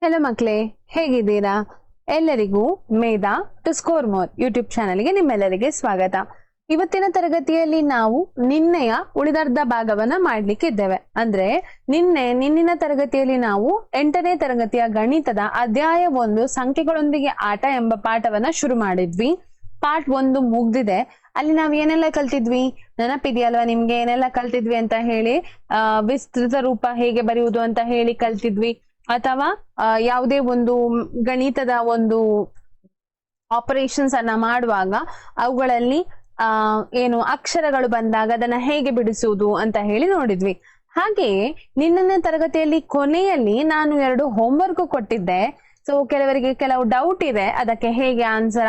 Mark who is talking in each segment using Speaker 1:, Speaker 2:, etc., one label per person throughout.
Speaker 1: Hello ಮಕ್ಕಳೇ, ಹೇಗಿದ್ದೀರಾ? ಎಲ್ಲರಿಗೂ ಮೇಧಾ ಟು ಸ್ಕೋರ್ ಮೋರ್ ಯೂಟ್ಯೂಬ್ ಚಾನೆಲ್ಗೆ ನಿಮ್ಮೆಲ್ಲರಿಗೆ ಸ್ವಾಗತ. ಇವತ್ತಿನ ತರಗತಿಯಲ್ಲಿ ನಾವು ನಿನ್ನೆಯ ಉಳಿದರ್ಧ ಭಾಗವನ್ನ ಮಾಡ್ಲಿಕ್ಕಿದ್ದೇವೆ. ಅಂದ್ರೆ ನಿನ್ನಿನ ತರಗತಿಯಲ್ಲಿ ನಾವು 8ನೇ ತರಗತಿಯ ಗಣಿತದ ಅಧ್ಯಾಯ 1 ಸಂಖ್ಯೆಗಳೊಂದಿಗೆ ಆಟ ಎಂಬ ಪಾಠವನ್ನ ಶುರು ಮಾಡಿದ್ವಿ. ಪಾರ್ಟ್ 1 ಮುಗ್ದಿದೆ. ಅಲ್ಲಿ ನಾವ್ ಏನೆಲ್ಲ ಕಲ್ತಿದ್ವಿ ನೆನಪಿದೆಯಲ್ವಾ ನಿಮ್ಗೆ? ಏನೆಲ್ಲ ಕಲ್ತಿದ್ವಿ ಅಂತ ಹೇಳಿ, ವಿಸ್ತೃತ ರೂಪ ಹೇಗೆ ಬರೆಯುವುದು ಅಂತ ಹೇಳಿ ಕಲ್ತಿದ್ವಿ. ಅಥವಾ ಯಾವುದೇ ಒಂದು ಗಣಿತದ ಒಂದು ಆಪರೇಷನ್ಸ್ ಅನ್ನ ಮಾಡುವಾಗ ಅವುಗಳಲ್ಲಿ ಏನು ಅಕ್ಷರಗಳು ಬಂದಾಗ ಅದನ್ನ ಹೇಗೆ ಬಿಡಿಸುವುದು ಅಂತ ಹೇಳಿ ನೋಡಿದ್ವಿ. ಹಾಗೆಯೇ ನಿನ್ನೆ ತರಗತಿಯಲ್ಲಿ ಕೊನೆಯಲ್ಲಿ ನಾನು 2 ಹೋಮ್ವರ್ಕ್ ಕೊಟ್ಟಿದ್ದೆ. ಸೊ ಕೆಲವರಿಗೆ ಕೆಲವು ಡೌಟ್ ಇದೆ, ಅದಕ್ಕೆ ಹೇಗೆ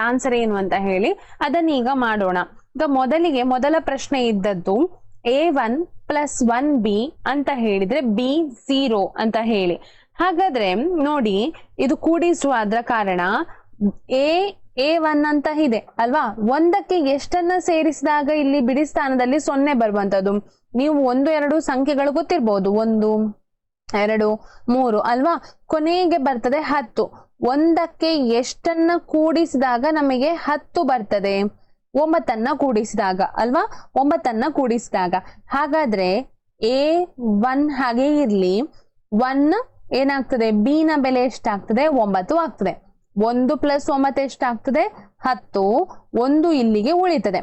Speaker 1: ಆನ್ಸರ್ ಏನು ಅಂತ ಹೇಳಿ ಅದನ್ನ ಈಗ ಮಾಡೋಣ. ಈಗ ಮೊದಲ ಪ್ರಶ್ನೆ ಇದ್ದದ್ದು A1 + 1B ಅಂತ ಹೇಳಿದ್ರೆ B 0 ಅಂತ ಹೇಳಿ. ಹಾಗಾದ್ರೆ ನೋಡಿ, ಇದು ಕೂಡಿಸುವ ಕಾರಣ A1 ಅಂತ ಇದೆ ಅಲ್ವಾ? 1ಕ್ಕೆ ಎಷ್ಟನ್ನ ಸೇರಿಸಿದಾಗ ಇಲ್ಲಿ ಬಿಡಿ ಸ್ಥಾನದಲ್ಲಿ 0 ಬರುವಂತದ್ದು. ನೀವು 1 2 ಸಂಖ್ಯೆಗಳು ಗೊತ್ತಿರ್ಬೋದು, 1 2 3 ಅಲ್ವಾ? ಕೊನೆಗೆ ಬರ್ತದೆ 10. 1ಕ್ಕೆ ಎಷ್ಟನ್ನ ಕೂಡಿಸಿದಾಗ ನಮಗೆ 10 ಬರ್ತದೆ? 9ಅನ್ನ ಕೂಡಿಸಿದಾಗ ಅಲ್ವಾ? 9ಅನ್ನ ಕೂಡಿಸಿದಾಗ. ಹಾಗಾದ್ರೆ A1 ಹಾಗೆ ಇರ್ಲಿ. 1 ಏನಾಗ್ತದೆ? B ನ ಬೆಲೆ ಎಷ್ಟಾಗ್ತದೆ? 9 ಆಗ್ತದೆ. 1 + 9 ಎಷ್ಟಾಗ್ತದೆ? 10. 1 ಇಲ್ಲಿಗೆ ಉಳಿತದೆ.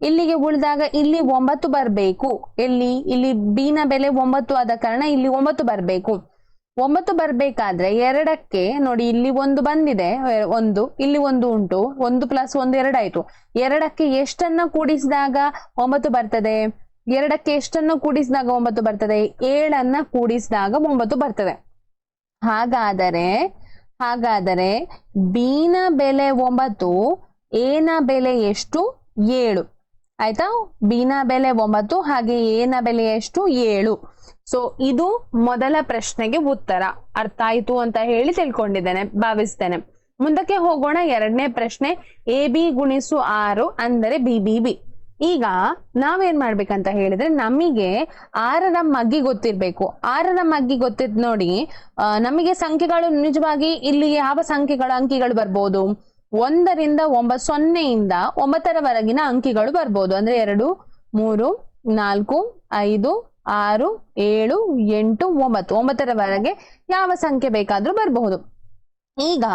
Speaker 1: ಇಲ್ಲಿಗೆ ಉಳಿದಾಗ ಇಲ್ಲಿ 9 ಬರ್ಬೇಕು. ಇಲ್ಲಿ B ನ ಬೆಲೆ 9 ಆದ ಕಾರಣ ಇಲ್ಲಿ 9 ಬರ್ಬೇಕು. 9 ಬರ್ಬೇಕಾದ್ರೆ 2ಕ್ಕೆ ನೋಡಿ, ಇಲ್ಲಿ 1 ಬಂದಿದೆ, 1 ಇಲ್ಲಿ 1 ಉಂಟು. 1 + 1 2 ಆಯ್ತು. 2ಕ್ಕೆ ಎಷ್ಟನ್ನ ಕೂಡಿಸಿದಾಗ 9 ಬರ್ತದೆ? 2ಕ್ಕೆ ಎಷ್ಟನ್ನ ಕೂಡಿಸಿದಾಗ 9 ಬರ್ತದೆ? 7ಅನ್ನ ಕೂಡಿಸಿದಾಗ 9 ಬರ್ತದೆ. ಹಾಗಾದರೆ B ನ ಬೆಲೆ 9, A ನ ಬೆಲೆ ಎಷ್ಟು? 7. ಆಯ್ತಾ? B ನ ಬೆಲೆ 9 ಹಾಗೆ A ನ ಬೆಲೆ ಎಷ್ಟು? 7. ಸೊ ಇದು ಮೊದಲ ಪ್ರಶ್ನೆಗೆ ಉತ್ತರ. ಅರ್ಥ ಆಯ್ತು ಅಂತ ಹೇಳಿ ತಿಳ್ಕೊಂಡಿದ್ದೇನೆ, ಭಾವಿಸ್ತೇನೆ. ಮುಂದಕ್ಕೆ ಹೋಗೋಣ. 2ನೇ ಪ್ರಶ್ನೆ, AB × 6 ಅಂದರೆ BBB. ಈಗ ನಾವೇನ್ ಮಾಡ್ಬೇಕಂತ ಹೇಳಿದ್ರೆ, ನಮಗೆ 6ರ ಮಗ್ಗಿ ಗೊತ್ತಿರ್ಬೇಕು. 6ರ ಮಗ್ಗಿ ಗೊತ್ತಿದ್ ನೋಡಿ, ನಮಗೆ ಸಂಖ್ಯೆಗಳು ನಿಜವಾಗಿ ಇಲ್ಲಿ ಯಾವ ಸಂಖ್ಯೆಗಳು ಅಂಕಿಗಳು ಬರ್ಬೋದು? 1 ರಿಂದ 9, 0ಯಿಂದ 9ರವರೆಗಿನ ಅಂಕಿಗಳು ಬರ್ಬೋದು. ಅಂದ್ರೆ 2 3 4 5 6 7 8 9, 9ರವರೆಗೆ ಯಾವ ಸಂಖ್ಯೆ ಬೇಕಾದ್ರೂ ಬರಬಹುದು. ಈಗ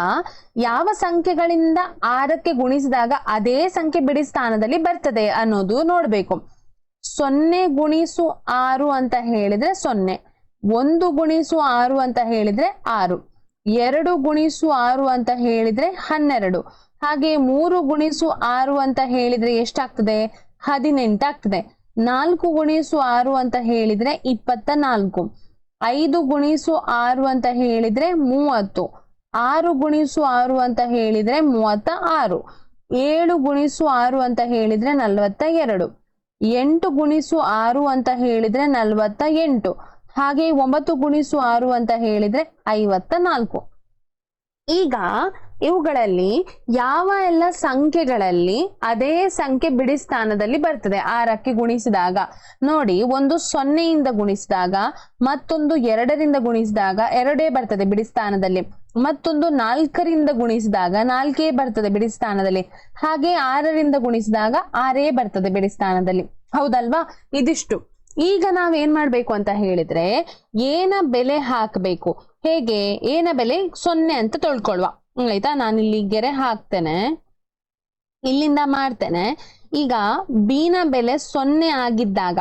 Speaker 1: ಯಾವ ಸಂಖ್ಯೆಗಳಿಂದ 6ಕ್ಕೆ ಗುಣಿಸಿದಾಗ ಅದೇ ಸಂಖ್ಯೆ ಬಿಡಿ ಸ್ಥಾನದಲ್ಲಿ ಬರ್ತದೆ ಅನ್ನೋದು ನೋಡ್ಬೇಕು. 0 × 6 ಅಂತ ಹೇಳಿದ್ರೆ 0, 1 × 6 ಅಂತ ಹೇಳಿದ್ರೆ 6, 2 × 6 ಅಂತ ಹೇಳಿದ್ರೆ 12, ಹಾಗೆ 3 × 6 ಅಂತ ಹೇಳಿದ್ರೆ ಎಷ್ಟಾಗ್ತದೆ? 18 ಆಗ್ತದೆ. 4 × 6 ಅಂತ ಹೇಳಿದ್ರೆ 24, 5 × 6 ಅಂತ ಹೇಳಿದ್ರೆ 30, 6 × 6 ಅಂತ ಹೇಳಿದ್ರೆ 36, 7 × 6 ಅಂತ ಹೇಳಿದ್ರೆ 42, 8 × 6 ಅಂತ ಹೇಳಿದ್ರೆ 48, ಹಾಗೆ 9 × 6 ಅಂತ ಹೇಳಿದ್ರೆ 54. ಈಗ ಇವುಗಳಲ್ಲಿ ಯಾವ ಎಲ್ಲ ಸಂಖ್ಯೆಗಳಲ್ಲಿ ಅದೇ ಸಂಖ್ಯೆ ಬಿಡಿ ಸ್ಥಾನದಲ್ಲಿ ಬರ್ತದೆ 6ಕ್ಕೆ ಗುಣಿಸಿದಾಗ? ನೋಡಿ, ಒಂದು 0ಯಿಂದ ಗುಣಿಸಿದಾಗ, ಮತ್ತೊಂದು 2ರಿಂದ ಗುಣಿಸಿದಾಗ 2 ಬರ್ತದೆ ಬಿಡಿ ಸ್ಥಾನದಲ್ಲಿ, ಮತ್ತೊಂದು 4ರಿಂದ ಗುಣಿಸಿದಾಗ 4 ಬರ್ತದೆ ಬಿಡಿ ಸ್ಥಾನದಲ್ಲಿ, ಹಾಗೆ 6ರಿಂದ ಗುಣಿಸಿದಾಗ 6 ಬರ್ತದೆ ಬಿಡಿ ಸ್ಥಾನದಲ್ಲಿ. ಹೌದಲ್ವಾ? ಇದಿಷ್ಟು. ಈಗ ನಾವೇನ್ ಮಾಡ್ಬೇಕು ಅಂತ ಹೇಳಿದ್ರೆ, ಏನ ಬೆಲೆ ಹಾಕಬೇಕು. ಹೇಗೆ? ಏನ ಬೆಲೆ 0 ಅಂತ ತೊಳ್ಕೊಳ್ವಾ. ಆಯ್ತಾ? ನಾನಿಲ್ಲಿ ಗೆರೆ ಹಾಕ್ತೇನೆ, ಇಲ್ಲಿಂದ ಮಾಡ್ತೇನೆ. ಈಗ B ನ ಬೆಲೆ 0 ಆಗಿದ್ದಾಗ,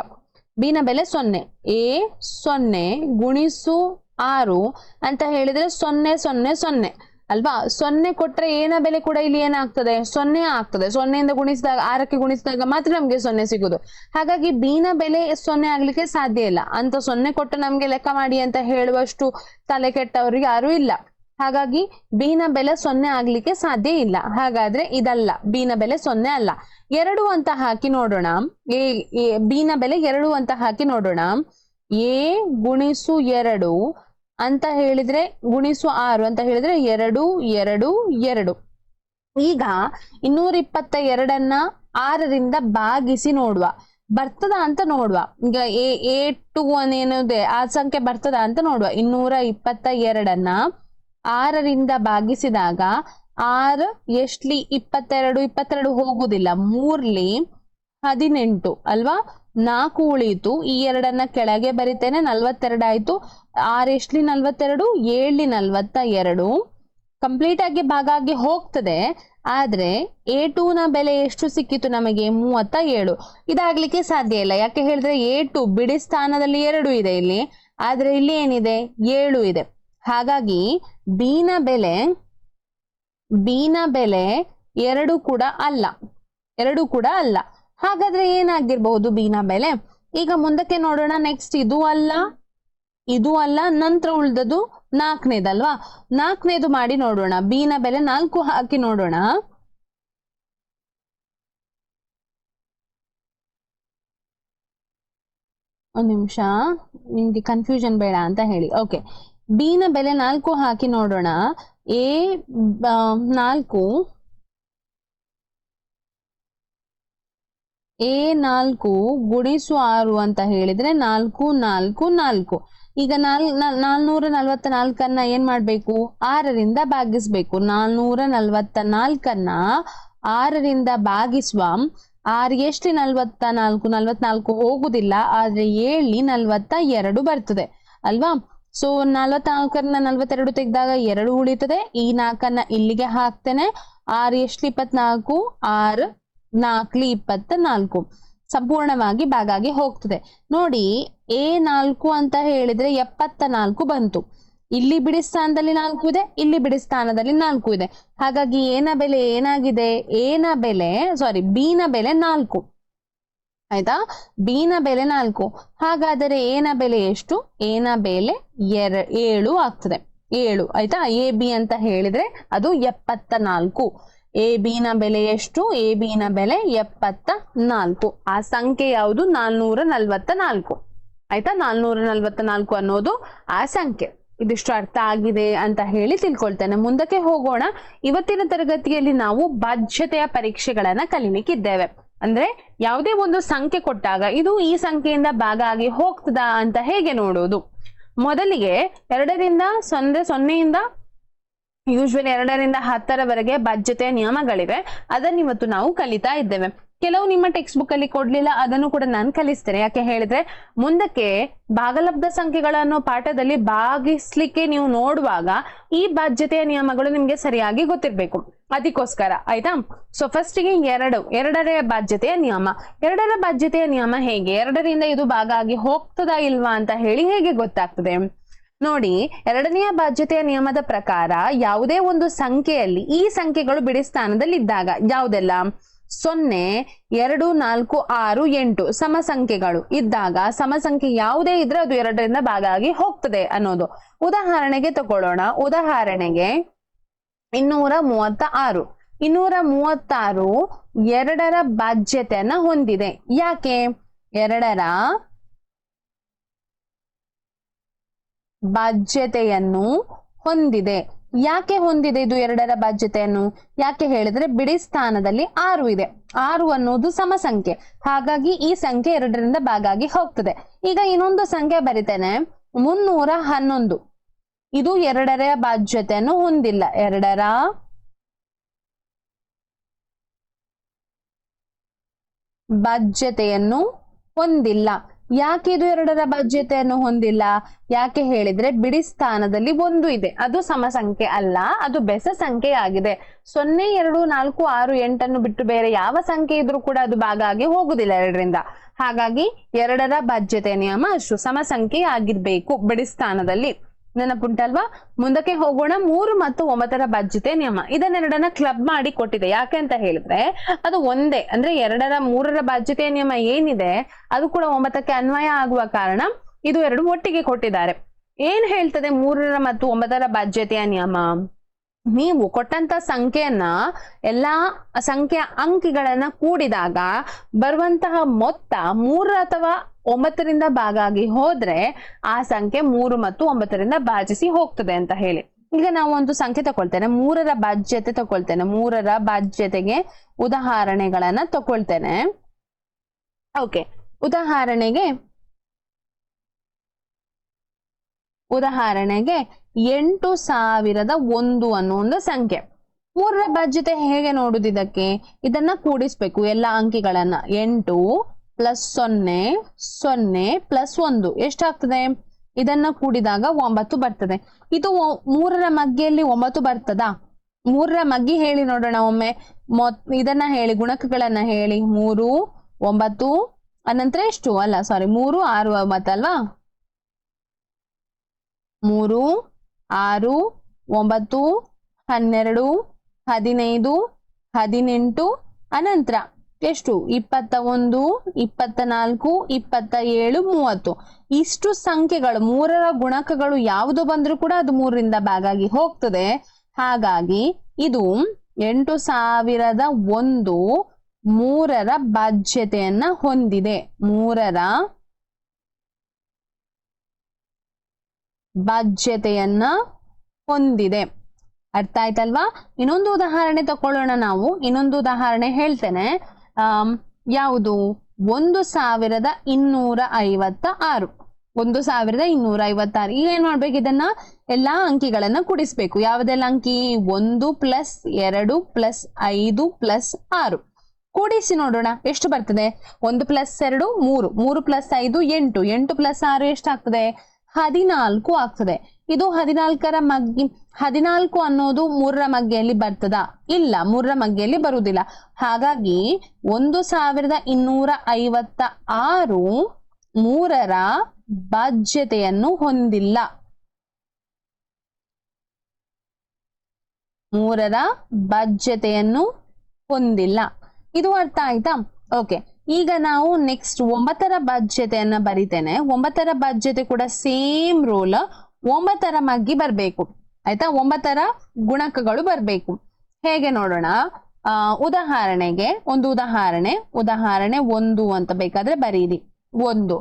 Speaker 1: B ನ ಬೆಲೆ 0, A 0 × 6 ಅಂತ ಹೇಳಿದ್ರೆ 0 0 0 ಅಲ್ವಾ? 0 ಕೊಟ್ರೆ ಏನ ಬೆಲೆ ಕೂಡ ಇಲ್ಲಿ ಏನಾಗ್ತದೆ? 0 ಆಗ್ತದೆ. 0ಯಿಂದ ಗುಣಿಸಿದಾಗ, 6ಕ್ಕೆ ಗುಣಿಸಿದಾಗ ಮಾತ್ರ ನಮ್ಗೆ 0 ಸಿಗುದು. ಹಾಗಾಗಿ B ನ ಬೆಲೆ 0 ಆಗ್ಲಿಕ್ಕೆ ಸಾಧ್ಯ ಇಲ್ಲ. ಅಂತ 0 ಕೊಟ್ಟು ನಮ್ಗೆ ಲೆಕ್ಕ ಮಾಡಿ ಅಂತ ಹೇಳುವಷ್ಟು ತಲೆ ಕೆಟ್ಟವ್ರಿಗೆ ಯಾರು ಇಲ್ಲ. ಹಾಗಾಗಿ B ನ ಬೆಲೆ 0 ಆಗ್ಲಿಕ್ಕೆ ಸಾಧ್ಯ ಇಲ್ಲ. ಹಾಗಾದ್ರೆ ಇದಲ್ಲ, B ನ ಬೆಲೆ 0 ಅಲ್ಲ. 2 ಅಂತ ಹಾಕಿ ನೋಡೋಣ. B ನ ಬೆಲೆ 2 ಅಂತ ಹಾಕಿ ನೋಡೋಣ. A × 2 ಅಂತ ಹೇಳಿದ್ರೆ × 6 ಅಂತ ಹೇಳಿದ್ರೆ 2 2 2. ಈಗ 222ಅನ್ನ 6ರಿಂದ ಭಾಗಿಸಿ ನೋಡುವ, ಬರ್ತದ ಅಂತ ನೋಡುವ. ಈಗ A2 ಏನಿದೆ ಆ ಸಂಖ್ಯೆ ಬರ್ತದ ಅಂತ ನೋಡುವ. 222ಅನ್ನ 6ರಿಂದ ಭಾಗಿಸಿದಾಗ 6 ಎಷ್ಟ್ಲಿ 22 ಹೋಗುದಿಲ್ಲ, 3ಲಿ 18 ಅಲ್ವಾ, 4 ಉಳಿಯಿತು, ಈ 2 ಕೆಳಗೆ ಬರಿತೇನೆ, 42 ಆಯ್ತು. 6 ಎಷ್ಟ್ಲಿ 42, 7ಲಿ 42 ಕಂಪ್ಲೀಟ್ ಆಗಿ ಭಾಗ ಆಗಿ ಹೋಗ್ತದೆ. ಆದ್ರೆ A2 ನ ಬೆಲೆ ಎಷ್ಟು ಸಿಕ್ಕಿತು ನಮಗೆ? 37. ಇದಾಗ್ಲಿಕ್ಕೆ ಸಾಧ್ಯ ಇಲ್ಲ. ಯಾಕೆ ಹೇಳಿದ್ರೆ A2 ಬಿಡಿ ಸ್ಥಾನದಲ್ಲಿ 2 ಇದೆ ಇಲ್ಲಿ, ಆದ್ರೆ ಇಲ್ಲಿ ಏನಿದೆ? 7 ಇದೆ. ಹಾಗಾಗಿ B ನ ಬೆಲೆ 2 ಕೂಡ ಅಲ್ಲ, 2 ಕೂಡ ಅಲ್ಲ. ಹಾಗಾದ್ರೆ ಏನಾಗಿರ್ಬಹುದು B ನ ಬೆಲೆ? ಈಗ ಮುಂದಕ್ಕೆ ನೋಡೋಣ. ನೆಕ್ಸ್ಟ್ ಇದು ಅಲ್ಲ, ನಂತರ ಉಳ್ದದು 4ನೇದಲ್ವಾ? 4ನೇದು ಮಾಡಿ ನೋಡೋಣ. B ನ ಬೆಲೆ 4 ಹಾಕಿ ನೋಡೋಣ. ಒಂದು ನಿಮಿಷ, ನಿಮ್ಗೆ ಕನ್ಫ್ಯೂಷನ್ ಬೇಡ ಅಂತ ಹೇಳಿ. ಓಕೆ, B ನ ಬೆಲೆ 4 ಹಾಕಿ ನೋಡೋಣ. A4 ಗುಣಿಸು 6 ಅಂತ ಹೇಳಿದ್ರೆ 4 4 4. ಈಗ 444 ಏನ್ ಮಾಡ್ಬೇಕು? 6ರಿಂದ ಭಾಗಿಸ್ಬೇಕು. 444 6ರಿಂದ ಭಾಗಿಸುವ. 6 ಎಷ್ಟು? 44 ಹೋಗುದಿಲ್ಲ, ಆದ್ರೆ 7ಲಿ 42 ಬರ್ತದೆ ಅಲ್ವಾ? ಸೊ 44 42 ತೆಗೆದಾಗ 2 ಉಳಿತದೆ. ಈ 4 ಇಲ್ಲಿಗೆ ಹಾಕ್ತೇನೆ. 6 ಎಷ್ಟು? 24, 6 4ಲಿ 24 ಸಂಪೂರ್ಣವಾಗಿ ಭಾಗಾಗಿ ಹೋಗ್ತದೆ. ನೋಡಿ, A4 ಅಂತ ಹೇಳಿದ್ರೆ 74 ಬಂತು. ಇಲ್ಲಿ ಬಿಡಿ ಸ್ಥಾನದಲ್ಲಿ 4 ಇದೆ, ಇಲ್ಲಿ ಬಿಡಿ ಸ್ಥಾನದಲ್ಲಿ 4 ಇದೆ. ಹಾಗಾಗಿ B ನ ಬೆಲೆ ಏನಾಗಿದೆ? B ನ ಬೆಲೆ 4 ಆಯ್ತಾ? B ನ ಬೆಲೆ 4. ಹಾಗಾದರೆ A ನ ಬೆಲೆ ಎಷ್ಟು? A ನ ಬೆಲೆ 7 ಆಗ್ತದೆ. 7 ಆಯ್ತಾ? AB ಅಂತ ಹೇಳಿದ್ರೆ ಅದು 74. AB ನ ಬೆಲೆ ಎಷ್ಟು? AB ನ ಬೆಲೆ 74. ಆ ಸಂಖ್ಯೆ ಯಾವುದು? 444 ಆಯ್ತಾ? 444 ಅನ್ನೋದು ಆ ಸಂಖ್ಯೆ. ಇದಿಷ್ಟು ಅರ್ಥ ಆಗಿದೆ ಅಂತ ಹೇಳಿ ತಿಳ್ಕೊಳ್ತೇನೆ. ಮುಂದಕ್ಕೆ ಹೋಗೋಣ. ಇವತ್ತಿನ ತರಗತಿಯಲ್ಲಿ ನಾವು ಬಾಧ್ಯತೆಯ ಪರೀಕ್ಷೆಗಳನ್ನ ಕಲಿಲಿಕ್ಕಿದ್ದೇವೆ. ಅಂದ್ರೆ ಯಾವುದೇ ಒಂದು ಸಂಖ್ಯೆ ಕೊಟ್ಟಾಗ ಇದು ಈ ಸಂಖ್ಯೆಯಿಂದ ಭಾಗ ಆಗಿ ಹೋಗ್ತದಾ ಅಂತ ಹೇಗೆ ನೋಡೋದು. ಮೊದಲಿಗೆ 2ರಿಂದ 0ಯಿಂದ ಯೂಶ್ವಲಿ 2ರಿಂದ 10ರವರೆಗೆ ಬಾಧ್ಯತೆಯ ನಿಯಮಗಳಿವೆ. ಅದನ್ನ ಇವತ್ತು ನಾವು ಕಲಿತಾ ಇದ್ದೇವೆ. ಕೆಲವು ನಿಮ್ಮ ಟೆಕ್ಸ್ಟ್ ಬುಕ್ ಅಲ್ಲಿ ಕೊಡ್ಲಿಲ್ಲ, ಅದನ್ನು ಕೂಡ ನಾನು ಕಲಿಸ್ತೇನೆ. ಯಾಕೆ ಹೇಳಿದ್ರೆ ಮುಂದಕ್ಕೆ ಭಾಗಲಬ್ಧ ಸಂಖ್ಯೆಗಳನ್ನು ಪಾಠದಲ್ಲಿ ಭಾಗಿಸ್ಲಿಕ್ಕೆ ನೀವು ನೋಡುವಾಗ ಈ ಬಾಧ್ಯತೆಯ ನಿಯಮಗಳು ನಿಮ್ಗೆ ಸರಿಯಾಗಿ ಗೊತ್ತಿರ್ಬೇಕು. ಅದಕ್ಕೋಸ್ಕರ ಆಯ್ತಾ? ಸೊ ಫಸ್ಟಿಗೆ 2ರ ಬಾಧ್ಯತೆಯ ನಿಯಮ. 2ರ ಬಾಧ್ಯತೆಯ ನಿಯಮ ಹೇಗೆ? 2ರಿಂದ ಇದು ಭಾಗ ಆಗಿ ಹೋಗ್ತದಾ ಇಲ್ವಾ ಅಂತ ಹೇಳಿ ಹೇಗೆ ಗೊತ್ತಾಗ್ತದೆ ನೋಡಿ. 2ನೆಯ ಬಾಧ್ಯತೆಯ ನಿಯಮದ ಪ್ರಕಾರ ಯಾವುದೇ ಒಂದು ಸಂಖ್ಯೆಯಲ್ಲಿ ಈ ಸಂಖ್ಯೆಗಳು ಬಿಡಿ ಸ್ಥಾನದಲ್ಲಿ ಇದ್ದಾಗ, ಯಾವುದೆಲ್ಲ? 0, 2, 4, 6, 8 ಸಮ ಸಂಖ್ಯೆಗಳು ಇದ್ದಾಗ, ಸಮ ಸಂಖ್ಯೆ ಯಾವುದೇ ಇದ್ರೆ ಅದು 2ರಿಂದ ಭಾಗ ಆಗಿ ಹೋಗ್ತದೆ ಅನ್ನೋದು. ಉದಾಹರಣೆಗೆ ತಗೊಳ್ಳೋಣ. ಉದಾಹರಣೆಗೆ 236. 236 2ರ ಬಾಧ್ಯತೆಯನ್ನ ಹೊಂದಿದೆ. ಯಾಕೆ? 2ರ ಬಾಧ್ಯತೆಯನ್ನು ಹೊಂದಿದೆ. ಯಾಕೆ ಹೊಂದಿದೆ ಇದು 2ರ ಬಾಧ್ಯತೆಯನ್ನು? ಯಾಕೆ ಹೇಳಿದ್ರೆ ಬಿಡಿ ಸ್ಥಾನದಲ್ಲಿ 6 ಇದೆ. 6 ಅನ್ನೋದು ಸಮ ಸಂಖ್ಯೆ. ಹಾಗಾಗಿ ಈ ಸಂಖ್ಯೆ 2ರಿಂದ ಭಾಗ ಆಗಿ ಹೋಗ್ತದೆ. ಈಗ ಇನ್ನೊಂದು ಸಂಖ್ಯೆ ಬರಿತೇನೆ, 311. ಇದು 2ರ ಬಾಧ್ಯತೆಯನ್ನು ಹೊಂದಿಲ್ಲ. 2ರ ಬಾಧ್ಯತೆಯನ್ನು ಹೊಂದಿಲ್ಲ. ಯಾಕೆ ಇದು 2ರ ಬಾಧ್ಯತೆಯನ್ನು ಹೊಂದಿಲ್ಲ? ಯಾಕೆ ಹೇಳಿದ್ರೆ ಬಿಡಿ ಸ್ಥಾನದಲ್ಲಿ 1 ಇದೆ. ಅದು ಸಮ ಸಂಖ್ಯೆ ಅಲ್ಲ, ಅದು ಬೆಸ ಸಂಖ್ಯೆ ಆಗಿದೆ. 0, 2, 4, 6, 8 ಬಿಟ್ಟು ಬೇರೆ ಯಾವ ಸಂಖ್ಯೆ ಇದ್ರೂ ಕೂಡ ಅದು ಭಾಗ ಆಗಿ ಹೋಗುದಿಲ್ಲ 2ರಿಂದ. ಹಾಗಾಗಿ 2ರ ಬಾಧ್ಯತೆಯ ನಿಯಮ ಅಷ್ಟು ಸಮ ಸಂಖ್ಯೆ ಆಗಿರ್ಬೇಕು ಬಿಡಿ ಸ್ಥಾನದಲ್ಲಿ. ನೆನಪುಂಟಲ್ವಾ? ಮುಂದಕ್ಕೆ ಹೋಗೋಣ. 3 ಮತ್ತು 9ರ ಬಾಧ್ಯತೆಯ ನಿಯಮ. ಇದನ್ನೆರಡನ್ನ ಕ್ಲಬ್ ಮಾಡಿ ಕೊಟ್ಟಿದೆ. ಯಾಕೆ ಅಂತ ಹೇಳಿದ್ರೆ ಅದು ಒಂದೇ. ಅಂದ್ರೆ 2ರ 3ರ ಬಾಧ್ಯತೆಯ ನಿಯಮ ಏನಿದೆ ಅದು ಕೂಡ 9ಕ್ಕೆ ಅನ್ವಯ ಆಗುವ ಕಾರಣ ಇದು 2 ಒಟ್ಟಿಗೆ ಕೊಟ್ಟಿದ್ದಾರೆ. ಏನ್ ಹೇಳ್ತದೆ 3ರ ಮತ್ತು 9ರ ಬಾಧ್ಯತೆಯ ನಿಯಮ? ನೀವು ಕೊಟ್ಟಂತ ಸಂಖ್ಯೆಯನ್ನ ಎಲ್ಲಾ ಸಂಖ್ಯೆಯ ಅಂಕಿಗಳನ್ನ ಕೂಡಿದಾಗ ಬರುವಂತಹ ಮೊತ್ತ 3 ಅಥವಾ 9ರಿಂದ ಭಾಗ ಆಗಿ ಹೋದ್ರೆ ಆ ಸಂಖ್ಯೆ 3 ಮತ್ತು 9ರಿಂದ ಭಾಗಿಸಿ ಹೋಗ್ತದೆ ಅಂತ ಹೇಳಿ. ಈಗ ನಾವು ಒಂದು ಸಂಖ್ಯೆ ತಗೊಳ್ತೇನೆ, 3ರ ಬಾಧ್ಯತೆ ತಗೊಳ್ತೇನೆ. 3ರ ಬಾಧ್ಯತೆಗೆ ಉದಾಹರಣೆಗಳನ್ನ ತಗೊಳ್ತೇನೆ. ಓಕೆ, ಉದಾಹರಣೆಗೆ 8001 ಅನ್ನೋ ಒಂದು ಸಂಖ್ಯೆ. 3ರ ಬಾಧ್ಯತೆ ಹೇಗೆ ನೋಡುದು? ಇದನ್ನ ಕೂಡಿಸ್ಬೇಕು ಎಲ್ಲ ಅಂಕಿಗಳನ್ನ. 8 + 0 0 + 1 ಎಷ್ಟಾಗ್ತದೆ? ಇದನ್ನ ಕೂಡಿದಾಗ 9 ಬರ್ತದೆ. ಇದು 3ರ ಮಗ್ಗೆಯಲ್ಲಿ 9 ಬರ್ತದಾ? 3ರ ಮಗ್ಗಿ ಹೇಳಿ ನೋಡೋಣ ಒಮ್ಮೆ. ಇದನ್ನ ಹೇಳಿ, ಗುಣಕಗಳನ್ನ ಹೇಳಿ. 3 9 ಅನಂತರ ಎಷ್ಟು? ಅಲ್ಲ ಸಾರಿ, 3 6 9 ಅಲ್ವಾ? 3 6 9 12 15 18 ಅನಂತರ ಎಷ್ಟು? 21 24 27 30. ಇಷ್ಟು ಸಂಖ್ಯೆಗಳು 3ರ ಗುಣಕಗಳು ಯಾವುದು ಬಂದ್ರೂ ಕೂಡ ಅದು 3ರಿಂದ ಭಾಗಾಗಿ ಹೋಗ್ತದೆ. ಹಾಗಾಗಿ ಇದು 8001 3ರ ಬಾಧ್ಯತೆಯನ್ನ ಹೊಂದಿದೆ. 3ರ ಬಾಧ್ಯತೆಯನ್ನ ಹೊಂದಿದೆ. ಅರ್ಥ ಆಯ್ತಲ್ವಾ? ಇನ್ನೊಂದು ಉದಾಹರಣೆ ತಕೊಳ್ಳೋಣ ನಾವು. ಇನ್ನೊಂದು ಉದಾಹರಣೆ ಹೇಳ್ತೇನೆ. ಯಾವುದು? 1256. 1256. ಈಗ ಏನ್ ಮಾಡ್ಬೇಕು? ಇದನ್ನ ಎಲ್ಲಾ ಅಂಕಿಗಳನ್ನ ಕೂಡಿಸ್ಬೇಕು. ಯಾವ್ದೆಲ್ಲ ಅಂಕಿ? 1 + 2 + 5 + 6 ಕೂಡಿಸಿ ನೋಡೋಣ ಎಷ್ಟು ಬರ್ತದೆ. 1 + 2 3 3 + 5 8 8 + 6 ಎಷ್ಟಾಗ್ತದೆ? 14 ಆಗ್ತದೆ. ಇದು 14ರ ಮಗ್ಗಿ. 14 ಅನ್ನೋದು 3ರ ಮಗ್ಗೆಯಲ್ಲಿ ಬರ್ತದಾ? ಇಲ್ಲ, 3ರ ಮಗ್ಗೆಯಲ್ಲಿ ಬರುವುದಿಲ್ಲ. ಹಾಗಾಗಿ 1256 3ರ ಬಾಧ್ಯತೆಯನ್ನು ಹೊಂದಿಲ್ಲ. 3ರ ಬಾಧ್ಯತೆಯನ್ನು ಹೊಂದಿಲ್ಲ. ಇದು ಅರ್ಥ ಆಯ್ತಾ? ಓಕೆ. ಈಗ ನಾವು ನೆಕ್ಸ್ಟ್ 9ರ ಬಾಧ್ಯತೆಯನ್ನ ಬರಿತೇನೆ. 9ರ ಬಾಧ್ಯತೆ ಕೂಡ ಸೇಮ್ ರೂಲ್. 9ರ ಮಗ್ಗಿ ಬರ್ಬೇಕು. ಆಯ್ತಾ? 9ರ ಗುಣಕಗಳು ಬರ್ಬೇಕು. ಹೇಗೆ ನೋಡೋಣ. ಉದಾಹರಣೆಗೆ ಒಂದು ಉದಾಹರಣೆ 1 ಅಂತ ಬೇಕಾದ್ರೆ ಬರೀರಿ. 1